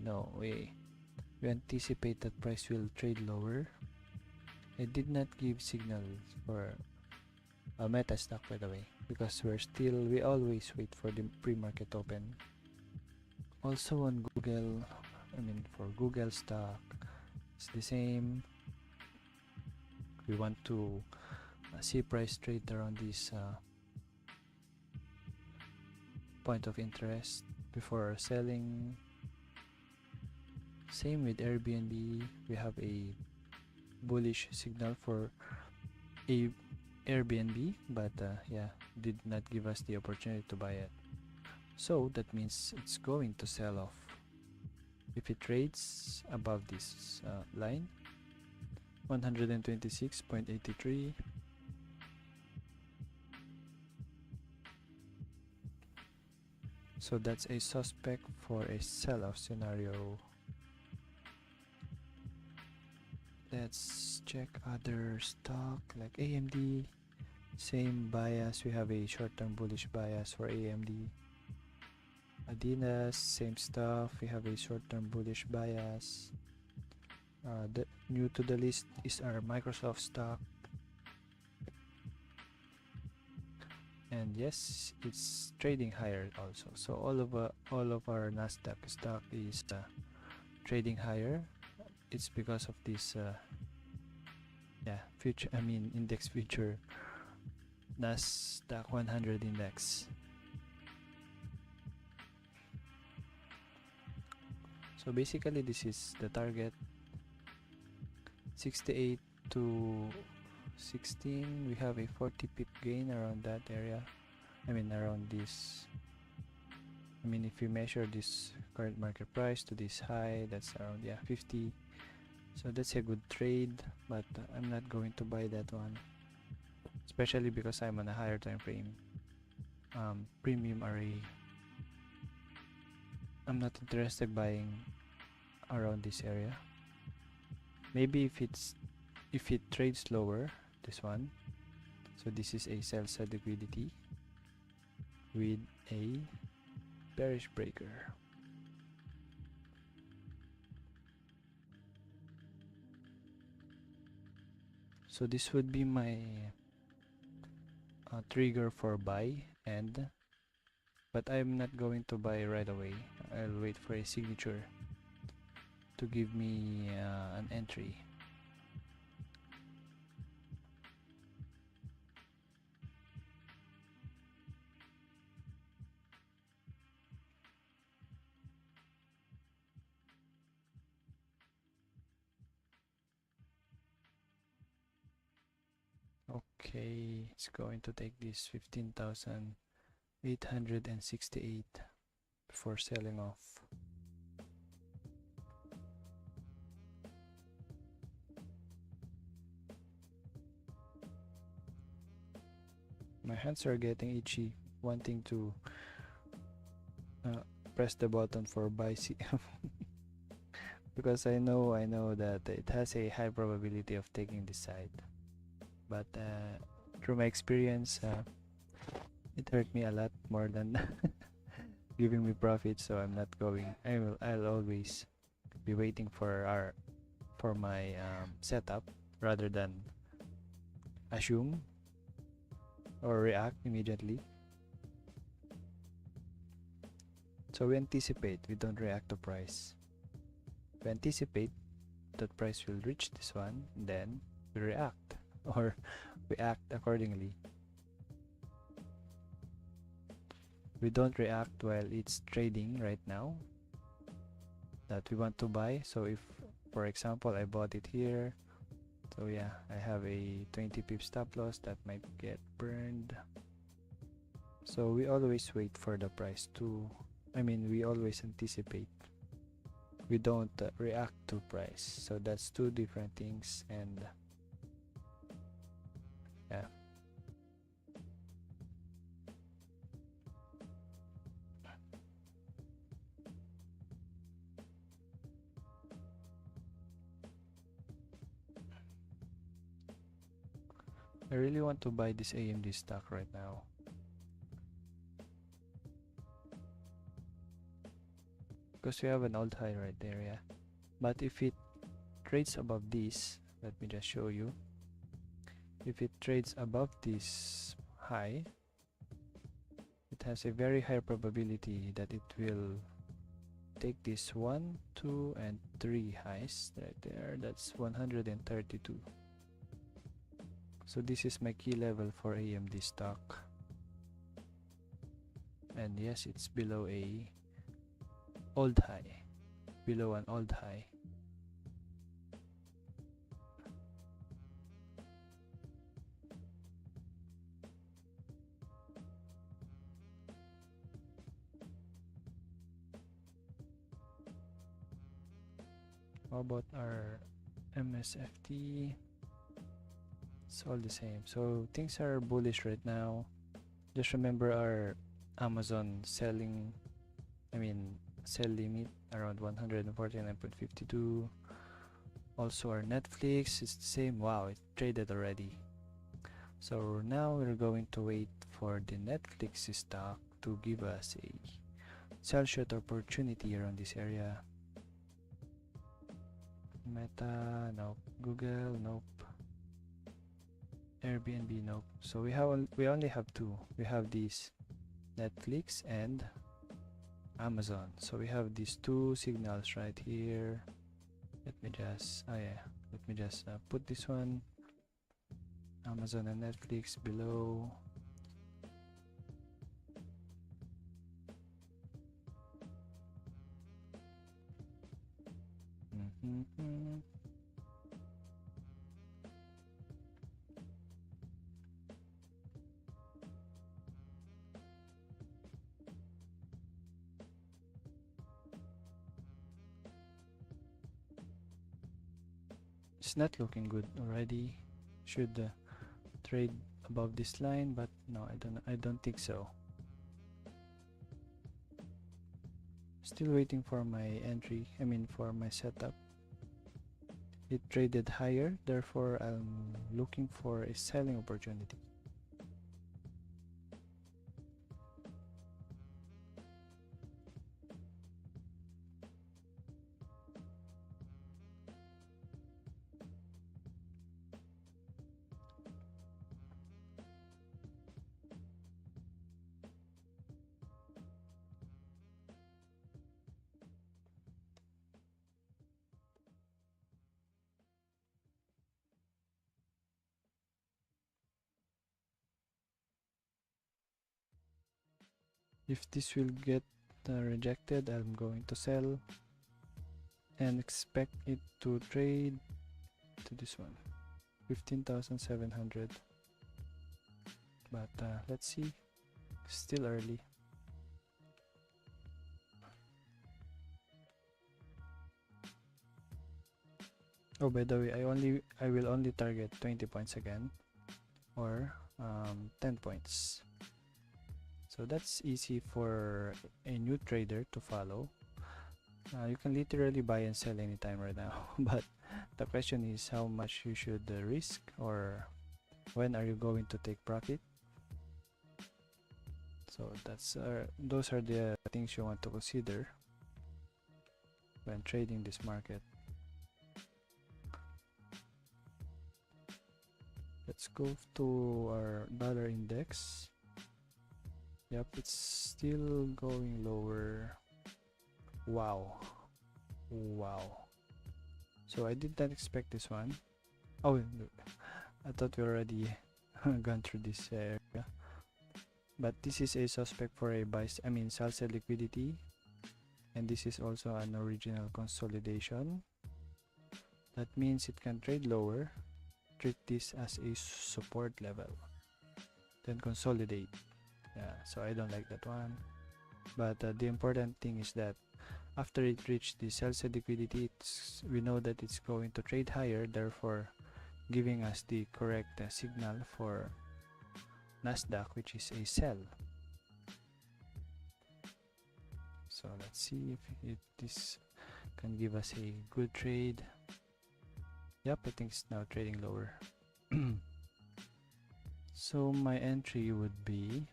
anticipate that price will trade lower. I did not give signals for a meta stock, by the way, because we always wait for the pre-market open. Also on Google, for Google stock, it's the same. We want to see price trade around this point of interest before selling. Same with Airbnb, we have a bullish signal for a Airbnb, but did not give us the opportunity to buy it. So that means it's going to sell off if it trades above this line, 126.83. So that's a suspect for a sell-off scenario. Let's check other stock like AMD. Same bias, we have a short-term bullish bias for AMD. Adidas, same stuff, we have a short-term bullish bias. The new to the list is our Microsoft stock. And yes, it's trading higher also. So all of our Nasdaq stock is trading higher. It's because of this index future Nasdaq 100 index. So basically this is the target, 68 to 16. We have a 40 pip gain around that area. Around this. If you measure this current market price to this high, that's around 50. So that's a good trade, but I'm not going to buy that one, especially because I'm on a higher time frame. Premium array, I'm not interested buying around this area. Maybe if it trades lower, this one. So this is a sell side liquidity with a bearish breaker. So this would be my trigger for buy, but I'm not going to buy right away. I'll wait for a signature to give me an entry. Okay, it's going to take this 15,868 before selling off. My hands are getting itchy, wanting to press the button for buy because I know that it has a high probability of taking this side. But through my experience, it hurt me a lot more than giving me profit. So I'm not going. I'll always be waiting for my setup rather than assume or react immediately. So we anticipate, we don't react to price. We anticipate that price will reach this one, then we react or we act accordingly. we don't react while it's trading right now that we want to buy. So if, for example, I bought it here, so yeah, I have a 20 pip stop loss that might get burned. So we always wait for the price to, we always anticipate. We don't react to price. So that's two different things. And yeah, I really want to buy this AMD stock right now. Because we have an old high right there, yeah. But if it trades above this, let me just show you. If it trades above this high, it has a very high probability that it will take this 1, 2, and 3 highs right there. That's 132. So this is my key level for AMD stock. And yes, it's below a old high, below an old high. How about our MSFT? It's all the same. So things are bullish right now. Just remember our Amazon selling, sell limit around 149.52. Also our Netflix is the same. Wow, it traded already. So now we're going to wait for the Netflix stock to give us a sell short opportunity around this area. Meta, nope. Google, nope. Airbnb, nope. So we only have two. We have these Netflix and Amazon. So we have these two signals right here. Let me just put this one, Amazon and Netflix, below. It's not looking good already. Should trade above this line, but no, I don't think so. Still waiting for my entry, for my setup. It traded higher, therefore I'm looking for a selling opportunity. If this will get rejected, I'm going to sell and expect it to trade to this one, 15,700. But let's see, still early. Oh, by the way, I will only target 20 points again, or 10 points. So that's easy for a new trader to follow. You can literally buy and sell anytime right now. But the question is how much you should risk, or when are you going to take profit. So those are the things you want to consider when trading this market. Let's go to our dollar index. Yep, it's still going lower. Wow. So I did not expect this one. Oh, I thought we already gone through this area. but this is a suspect for a sell side liquidity, and this is also an original consolidation. That means it can trade lower. Treat this as a support level, then consolidate. Yeah, so I don't like that one. But the important thing is that after it reached the sell side liquidity, we know that it's going to trade higher, therefore giving us the correct signal for NASDAQ, which is a sell. So let's see if this can give us a good trade. Yep, I think it's now trading lower. So my entry would be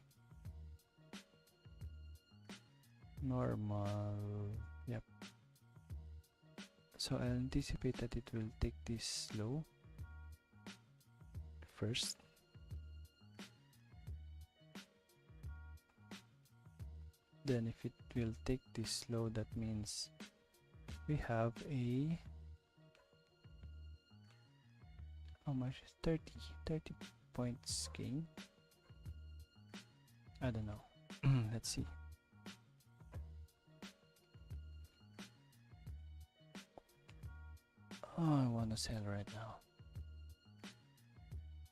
normal. Yep. So I anticipate that it will take this low first. Then if it will take this low, that means we have a, how much? 30 points gain. I don't know. Let's see. Oh, I want to sell right now,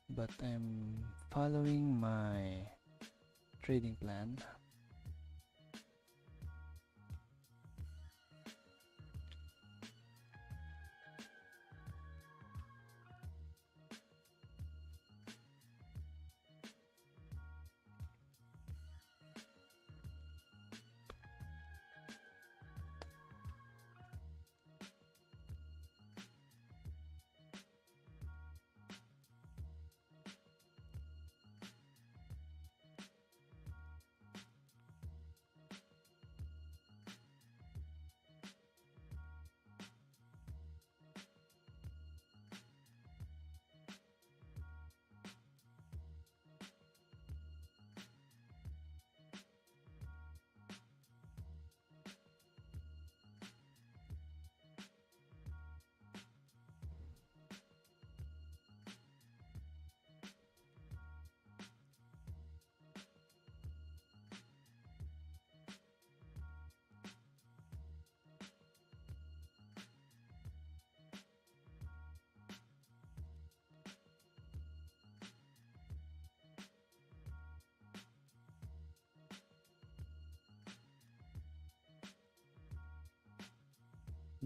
but I'm following my trading plan.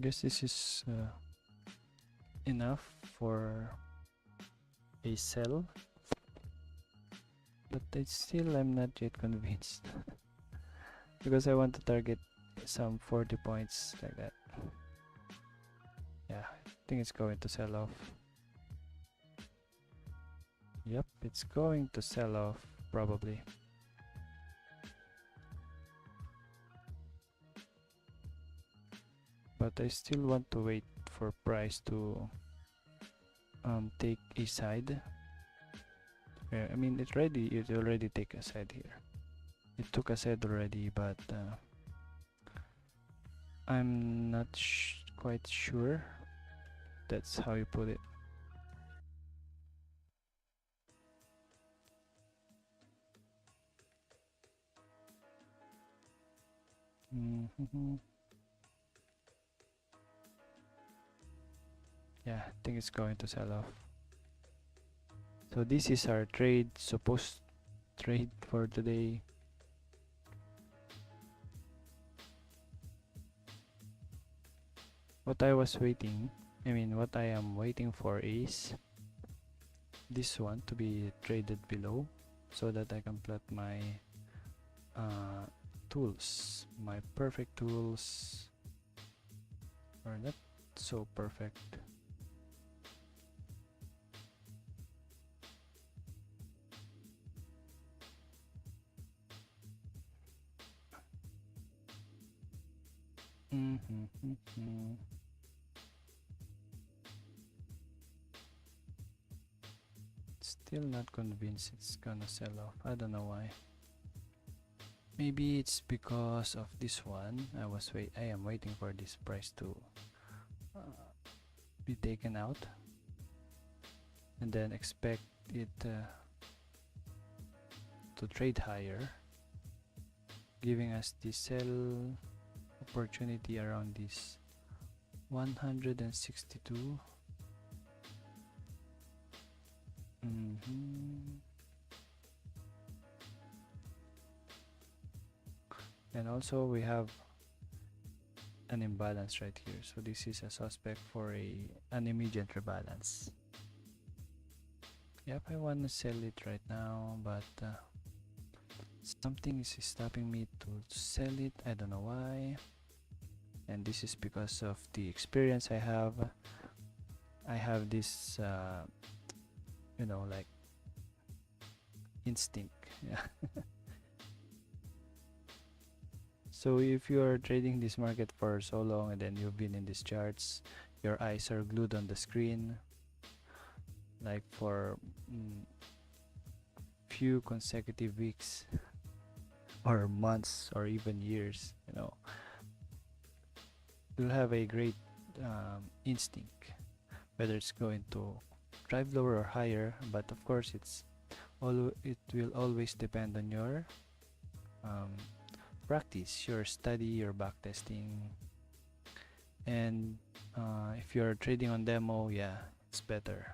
Guess this is enough for a sell, but I'm not yet convinced because I want to target some 40 points like that. Yeah, I think it's going to sell off. Yep, it's going to sell off probably. But I still want to wait for price to take a side. I mean, it already take a side here. It took a side already, but I'm not quite sure that's how you put it. Yeah, I think it's going to sell off. So this is our supposed trade for today. What I am waiting for is this one to be traded below so that I can plot my tools. My perfect tools are not so perfect. Still not convinced it's gonna sell off. I don't know why. Maybe it's because of this one. I am waiting for this price to be taken out, and then expect it to to trade higher, giving us the sell opportunity around this 162. And also we have an imbalance right here, so this is a suspect for an immediate rebalance. Yep, I want to sell it right now, but something is stopping me to sell it. I don't know why, and this is because of the experience I have. I have this you know, like instinct. Yeah. So if you are trading this market for so long and then you've been in these charts, your eyes are glued on the screen like for few consecutive weeks or months or even years, you know, you'll have a great instinct whether it's going to drive lower or higher. But of course it will always depend on your practice, your study, your backtesting. And if you're trading on demo, yeah, it's better.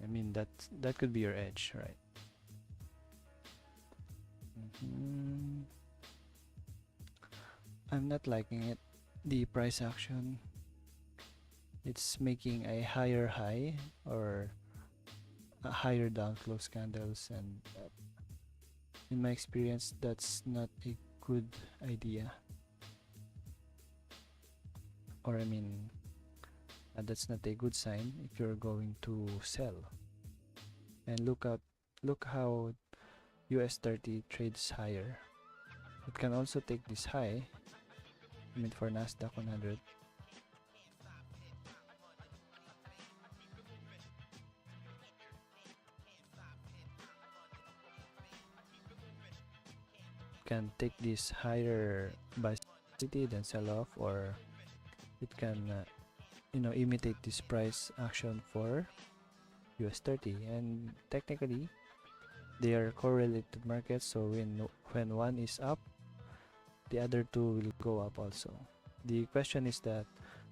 I mean, that could be your edge, right? I'm not liking it, the price action. It's making a higher high or a higher down close candles, and in my experience that's not a good idea, or I mean that's not a good sign if you're going to sell. And look how US30 trades higher. It can also take this high, I mean for NAS100. Can take this higher by city then sell off, or it can you know, imitate this price action for US30. And technically they are correlated markets, so when one is up, the other two will go up also. The question is that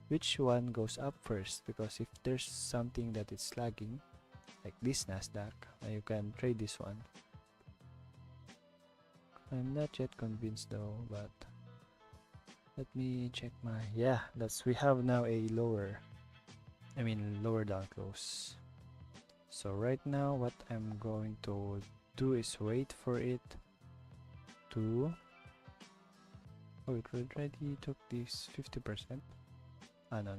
which one goes up first, because if there's something that is lagging like this NASDAQ, you can trade this one. I'm not yet convinced though, but let me check my, yeah, we have now a lower down close. So right now what I'm going to do is wait for it to, oh, it already took this 50%. No,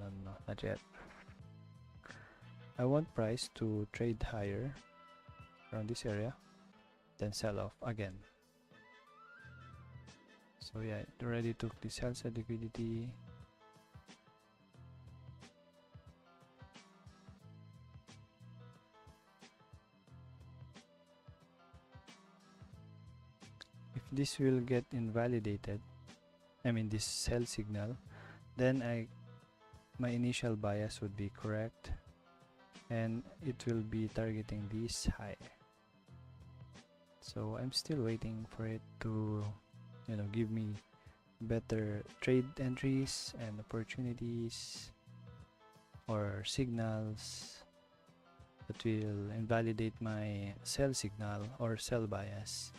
not yet. I want price to trade higher around this area, then sell off again. So yeah, it already took the sell side liquidity. If this will get invalidated, I mean this sell signal, then my initial bias would be correct and it will be targeting this high. So I'm still waiting for it to, you know, give me better trade entries and opportunities or signals that will invalidate my sell signal or sell bias.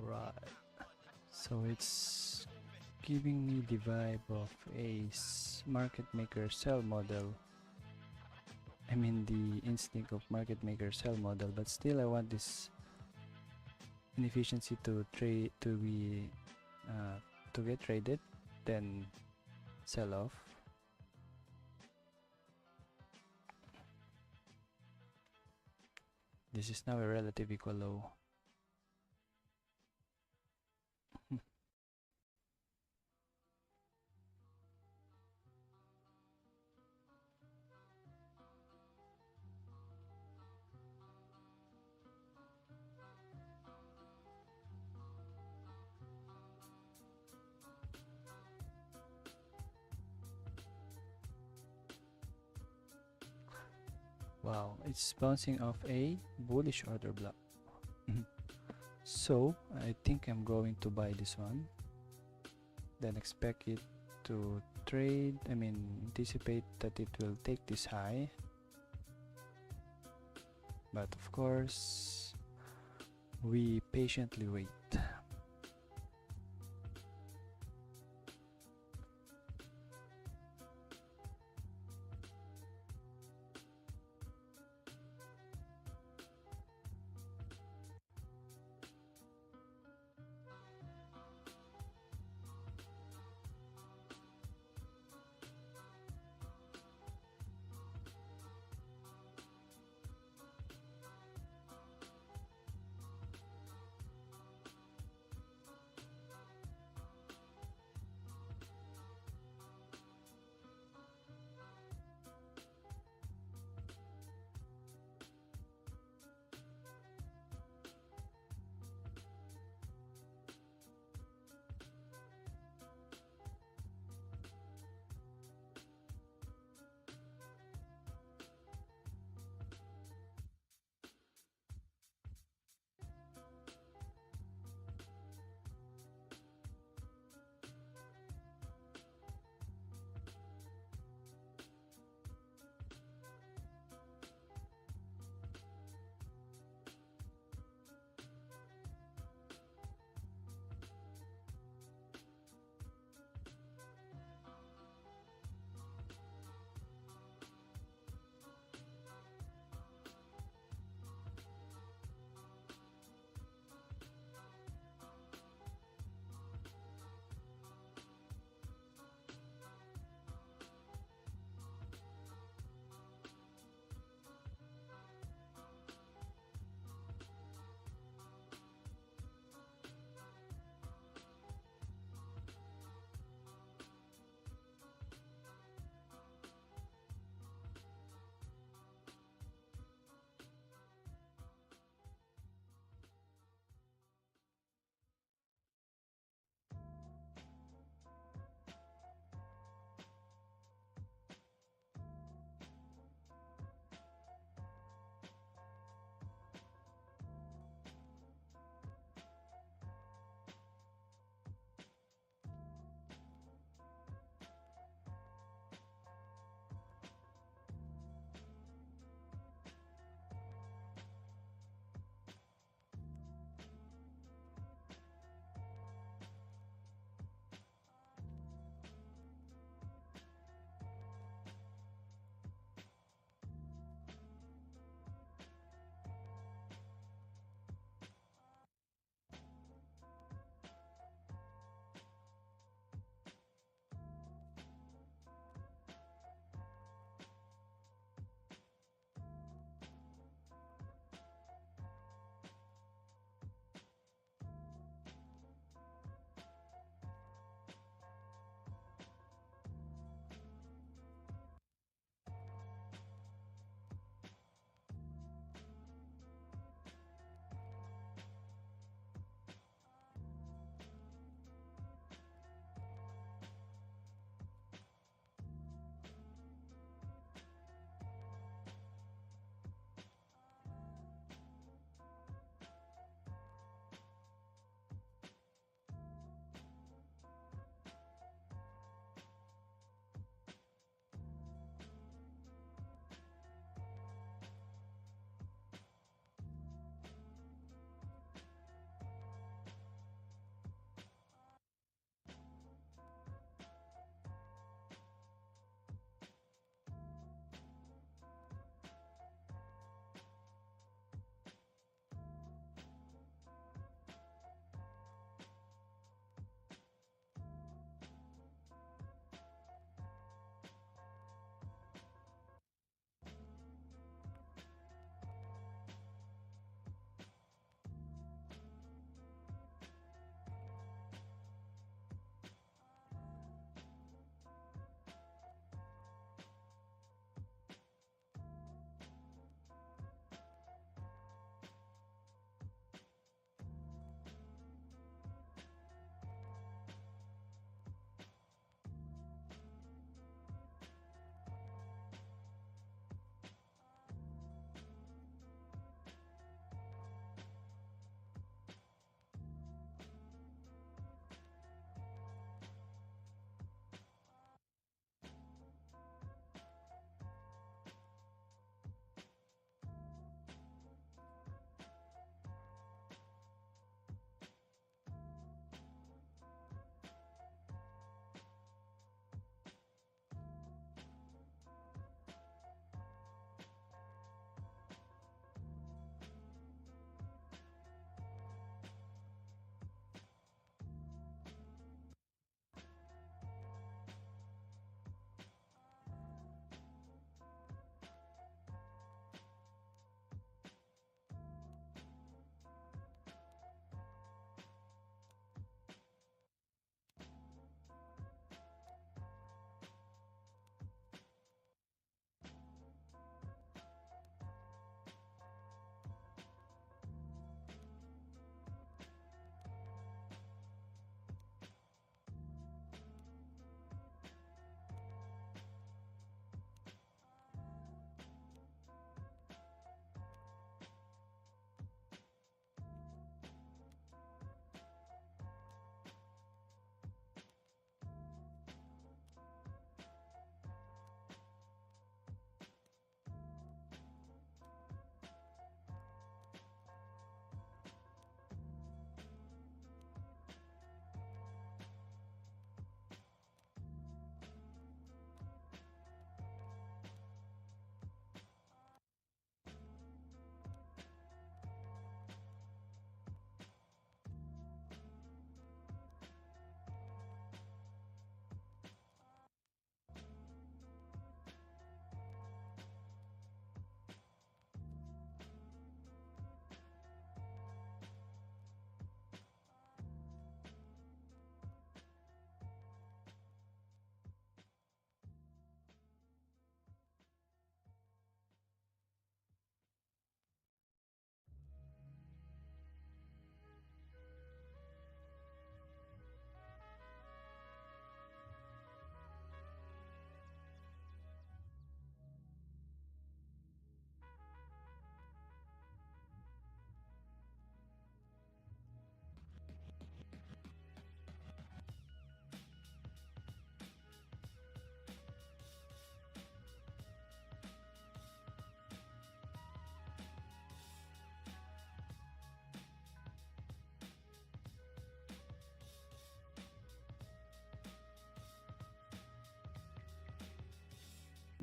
Alright, so it's giving me the vibe of a market maker sell model. I mean the instinct of market maker sell model, but still I want this inefficiency to trade to get traded, then sell off. This is now a relative equal low. Wow, it's bouncing off a bullish order block. So I think I'm going to buy this one, then expect it to trade, anticipate that it will take this high, but of course we patiently wait.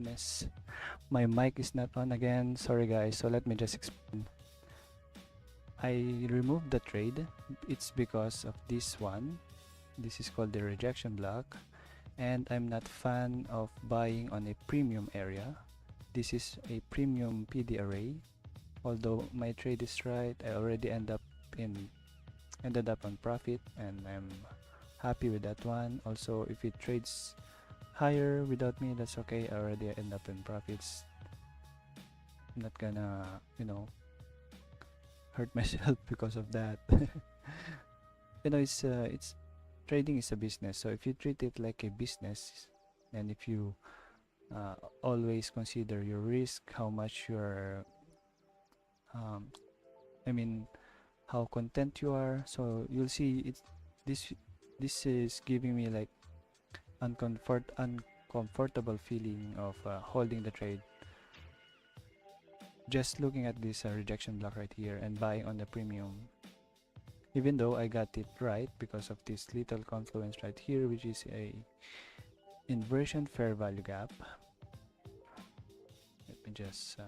goodness, my mic is not on again. Sorry guys, so let me just explain. I removed the trade. It's because of this one. This is called the rejection block, and I'm not fan of buying on a premium area. This is a premium PD array. Although my trade is right, I already ended up on profit, and I'm happy with that one. Also, if it trades higher without me, that's okay. I already end up in profits. I'm not gonna, hurt myself because of that. It's trading is a business, so if you treat it like a business, and if you always consider your risk, how much you're how content you are, so you'll see this is giving me like uncomfortable feeling of holding the trade. Just looking at this rejection block right here and buying on the premium, even though I got it right because of this little confluence right here, which is a inversion fair value gap. Let me just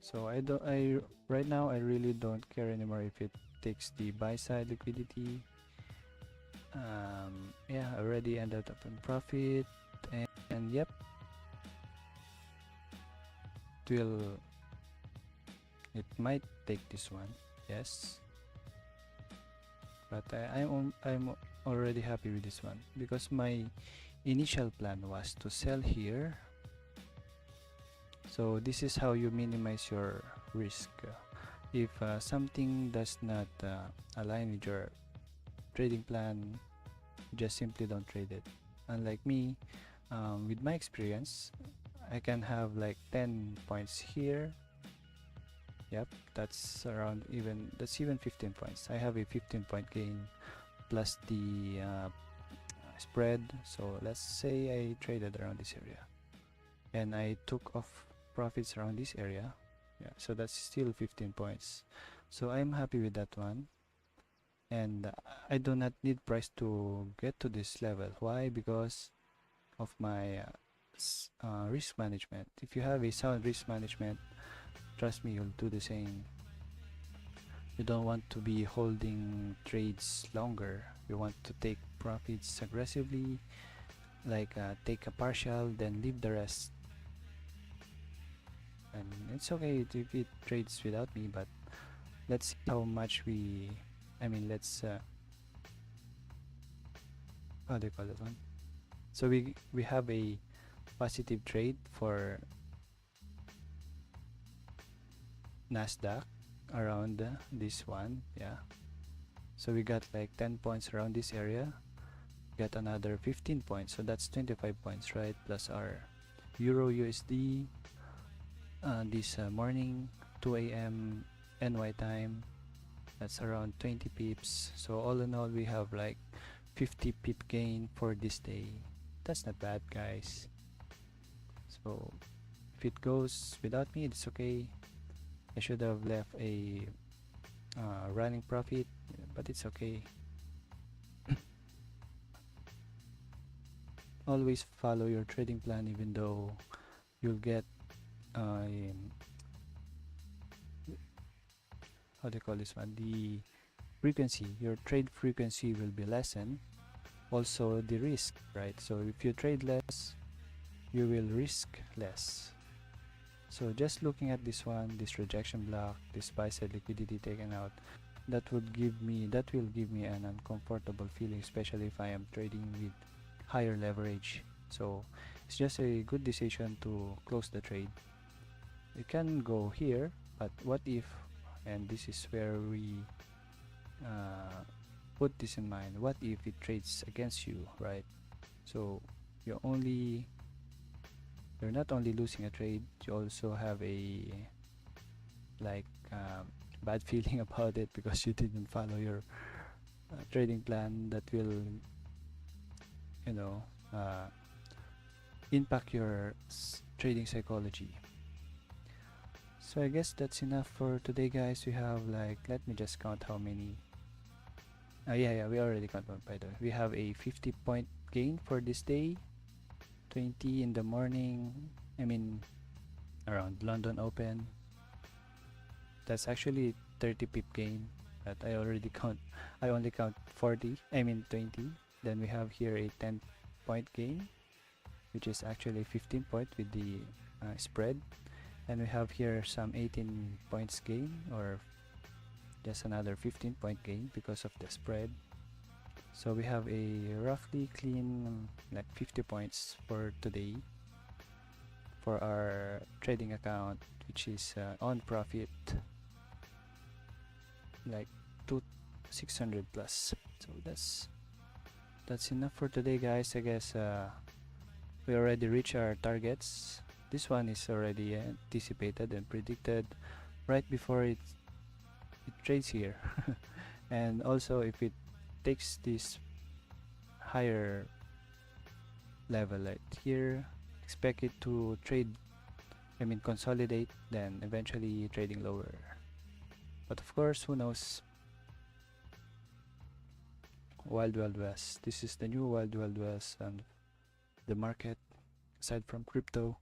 so right now I really don't care anymore if it takes the buy side liquidity. Yeah, I already ended up in profit, and yep, it might take this one, yes, but I'm already happy with this one because my initial plan was to sell here. So this is how you minimize your risk. If something does not align with your trading plan, just simply don't trade it. Unlike me, with my experience, I can have like 10 points here. Yep, that's even 15 points. I have a 15-point gain plus the spread. So let's say I traded around this area and I took off profits around this area. Yeah, so that's still 15 points. So I'm happy with that one, and I do not need price to get to this level. Why? Because of my risk management. If you have a sound risk management, trust me, you'll do the same. You don't want to be holding trades longer. You want to take profits aggressively, like take a partial, then leave the rest. And it's okay if it trades without me, but let's see how much let's how do you call it one? So we have a positive trade for Nasdaq around this one. Yeah, so we got like 10 points around this area, got another 15 points, so that's 25 points, right? Plus our Euro USD this morning 2 a.m. NY time, that's around 20 pips. So all in all, we have like 50 pip gain for this day. That's not bad, guys. So if it goes without me, it's okay. I should have left a running profit, but it's okay. Always follow your trading plan, even though you'll get how do you call this one, the frequency, your trade frequency will be lessened, also the risk, right? So if you trade less, you will risk less. So just looking at this one, this rejection block, this buy side liquidity taken out, that will give me an uncomfortable feeling, especially if I am trading with higher leverage. So it's just a good decision to close the trade. You can go here, but what if, and this is where we put this in mind, what if it trades against you, right? So you're not only losing a trade, you also have a bad feeling about it because you didn't follow your trading plan. That will impact your trading psychology. So I guess that's enough for today, guys. We have let me just count how many. Yeah, we already counted, by the way. We have a 50-point gain for this day. 20 in the morning, I mean around London Open. That's actually 30 pip gain, but I only count 40, I mean 20. Then we have here a 10 point gain, which is actually 15 point with the spread, and we have here some 18 points gain, or just another 15 point gain because of the spread. So we have a roughly clean like 50 points for today for our trading account, which is on profit like 600 plus. So that's enough for today, guys. I guess we already reached our targets. This one is already anticipated and predicted right before it trades here. And also, if it takes this higher level right here, expect it to trade, I mean consolidate, then eventually trading lower. But of course, who knows? Wild West. This is the new Wild West and the market, aside from crypto.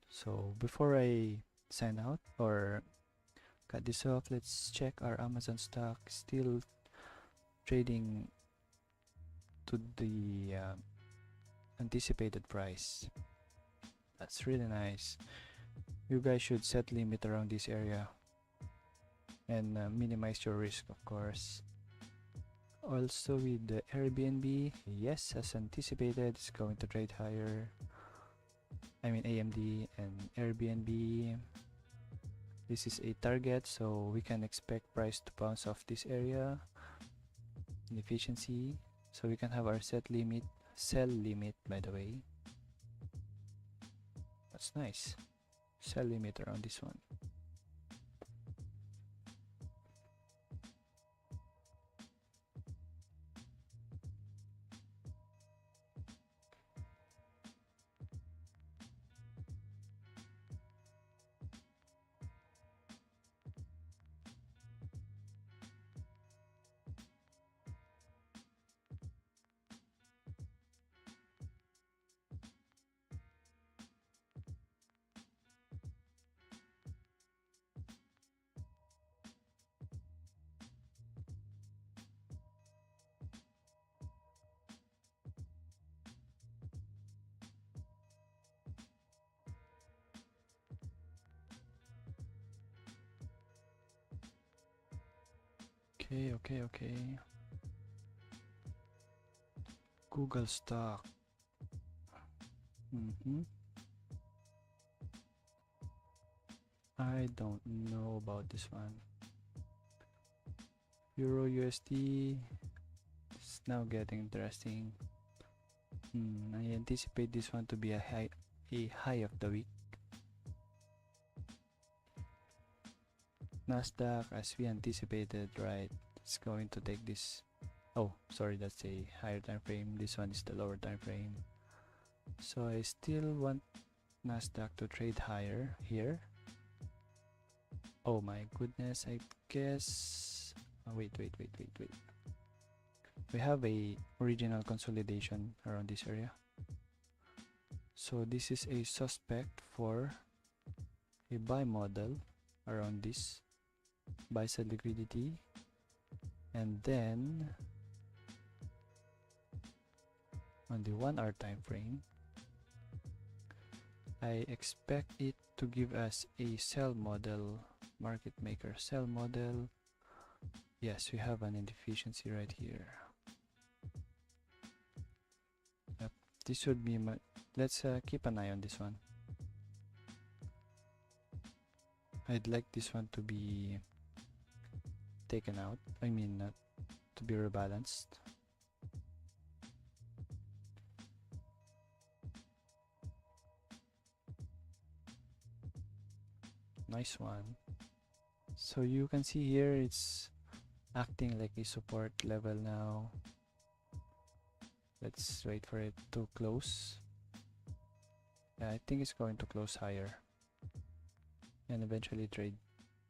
So before I sign out or cut this off, let's check our Amazon stock. Still trading to the anticipated price. That's really nice. You guys should set limit around this area and minimize your risk, of course. Also with the Airbnb, yes, as anticipated, it's going to trade higher. I mean AMD and Airbnb. This is a target, so we can expect price to bounce off this area in efficiency. So we can have our sell limit, by the way. That's nice. Sell limit around this one. Okay. Google stock. I don't know about this one. Euro USD is now getting interesting. I anticipate this one to be a high of the week. Nasdaq, as we anticipated, right, it's going to take this. Oh, sorry, that's a higher time frame. This one is the lower time frame. So I still want Nasdaq to trade higher here. Oh my goodness, I guess. Wait. We have a original consolidation around this area. So this is a suspect for a buy model around this buy side liquidity, and then on the 1 hour time frame I expect it to give us a sell model, market maker sell model. Yes, we have an inefficiency right here. Yep, this would be my, let's keep an eye on this one. I'd like this one to be taken out, I mean to be rebalanced. Nice one. So you can see here it's acting like a support level now. Let's wait for it to close. Yeah, I think it's going to close higher. and eventually trade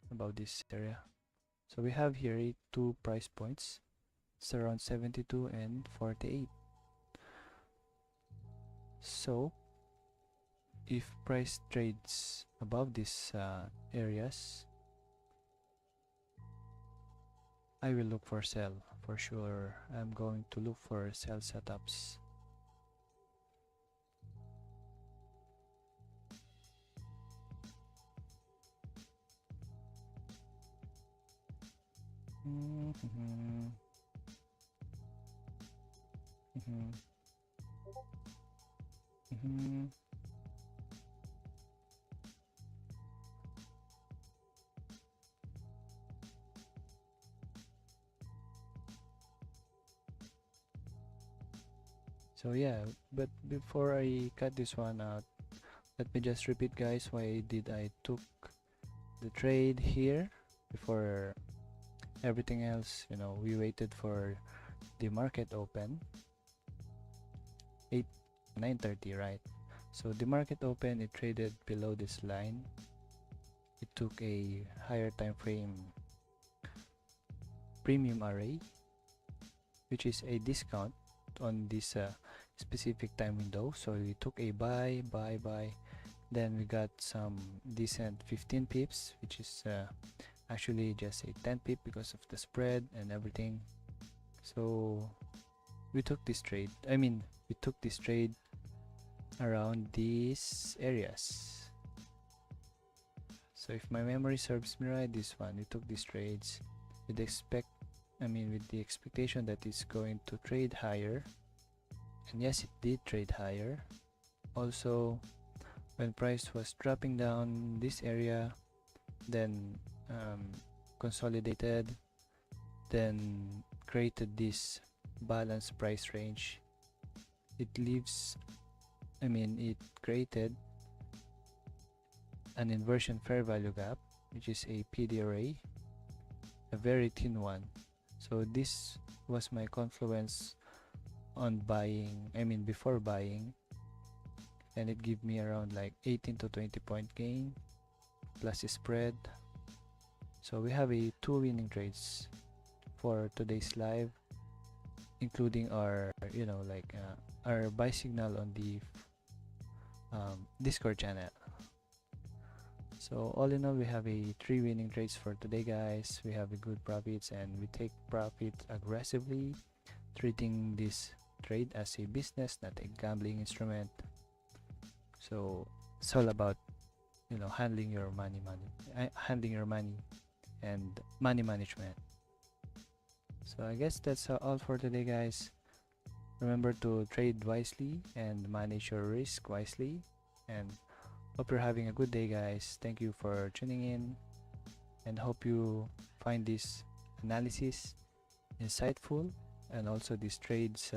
above this area. So we have here two price points. It's around 72 and 48. So if price trades above these areas, I will look for sell for sure. I'm going to look for sell setups. So yeah, but before I cut this one out, let me just repeat, guys, why did I took the trade here before everything else. You know, we waited for the market open 9:30, right? So the market open, it traded below this line. It took a higher time frame premium array, which is a discount on this specific time window. So we took a buy, then we got some decent 15 pips, which is actually just a 10 pip because of the spread and everything. So we took this trade, we took this trade around these areas. So if my memory serves me right, this one, we took these trades with the expectation that it's going to trade higher. And yes, it did trade higher. Also, when price was dropping down this area, then consolidated, then created this balanced price range. It created an inversion fair value gap, which is a PD array, a very thin one. So this was my confluence on buying, before buying, and it gave me around like 18 to 20 point gain plus a spread. So we have two winning trades for today's live, including our our buy signal on the Discord channel. So all in all, we have three winning trades for today, guys. We have a good profits, and we take profit aggressively, treating this trade as a business, not a gambling instrument. So it's all about handling your money and money management. So I guess that's all for today, guys. Remember to trade wisely and manage your risk wisely, and hope you're having a good day, guys. Thank you for tuning in, and hope you find this analysis insightful, and also these trades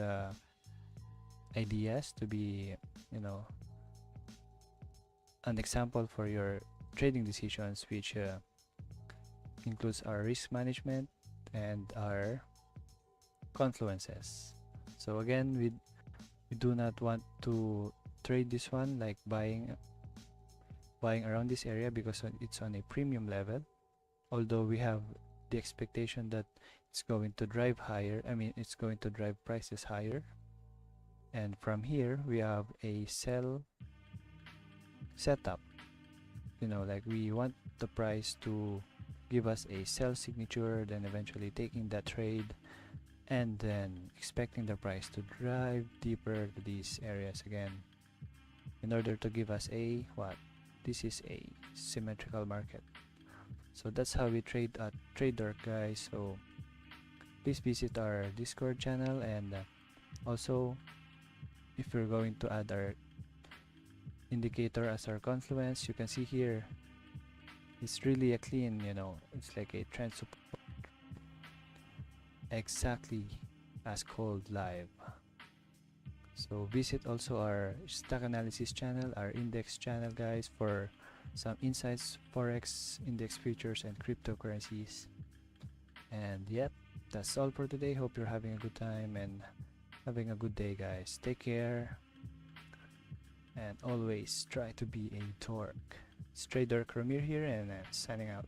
ideas to be an example for your trading decisions, which includes our risk management and our confluences. So again, we do not want to trade this one like buying around this area, because it's on a premium level, although we have the expectation that it's going to drive higher. It's going to drive prices higher, and from here we have a sell setup. Like we want the price to give us a sell signature, then eventually taking that trade, and then expecting the price to drive deeper to these areas again in order to give us this is a symmetrical market. So that's how we trade at Trader, guys. So please visit our Discord channel, and also if you're going to add our indicator as our confluence, you can see here it's really a clean, it's like a trend support, exactly as called live. So visit also our stock analysis channel, our index channel, guys, for some insights, Forex, index futures, and cryptocurrencies. And yep, that's all for today. Hope you're having a good time and having a good day, guys. Take care, and always try to be a torque. It's Trader Kramir here, and signing out.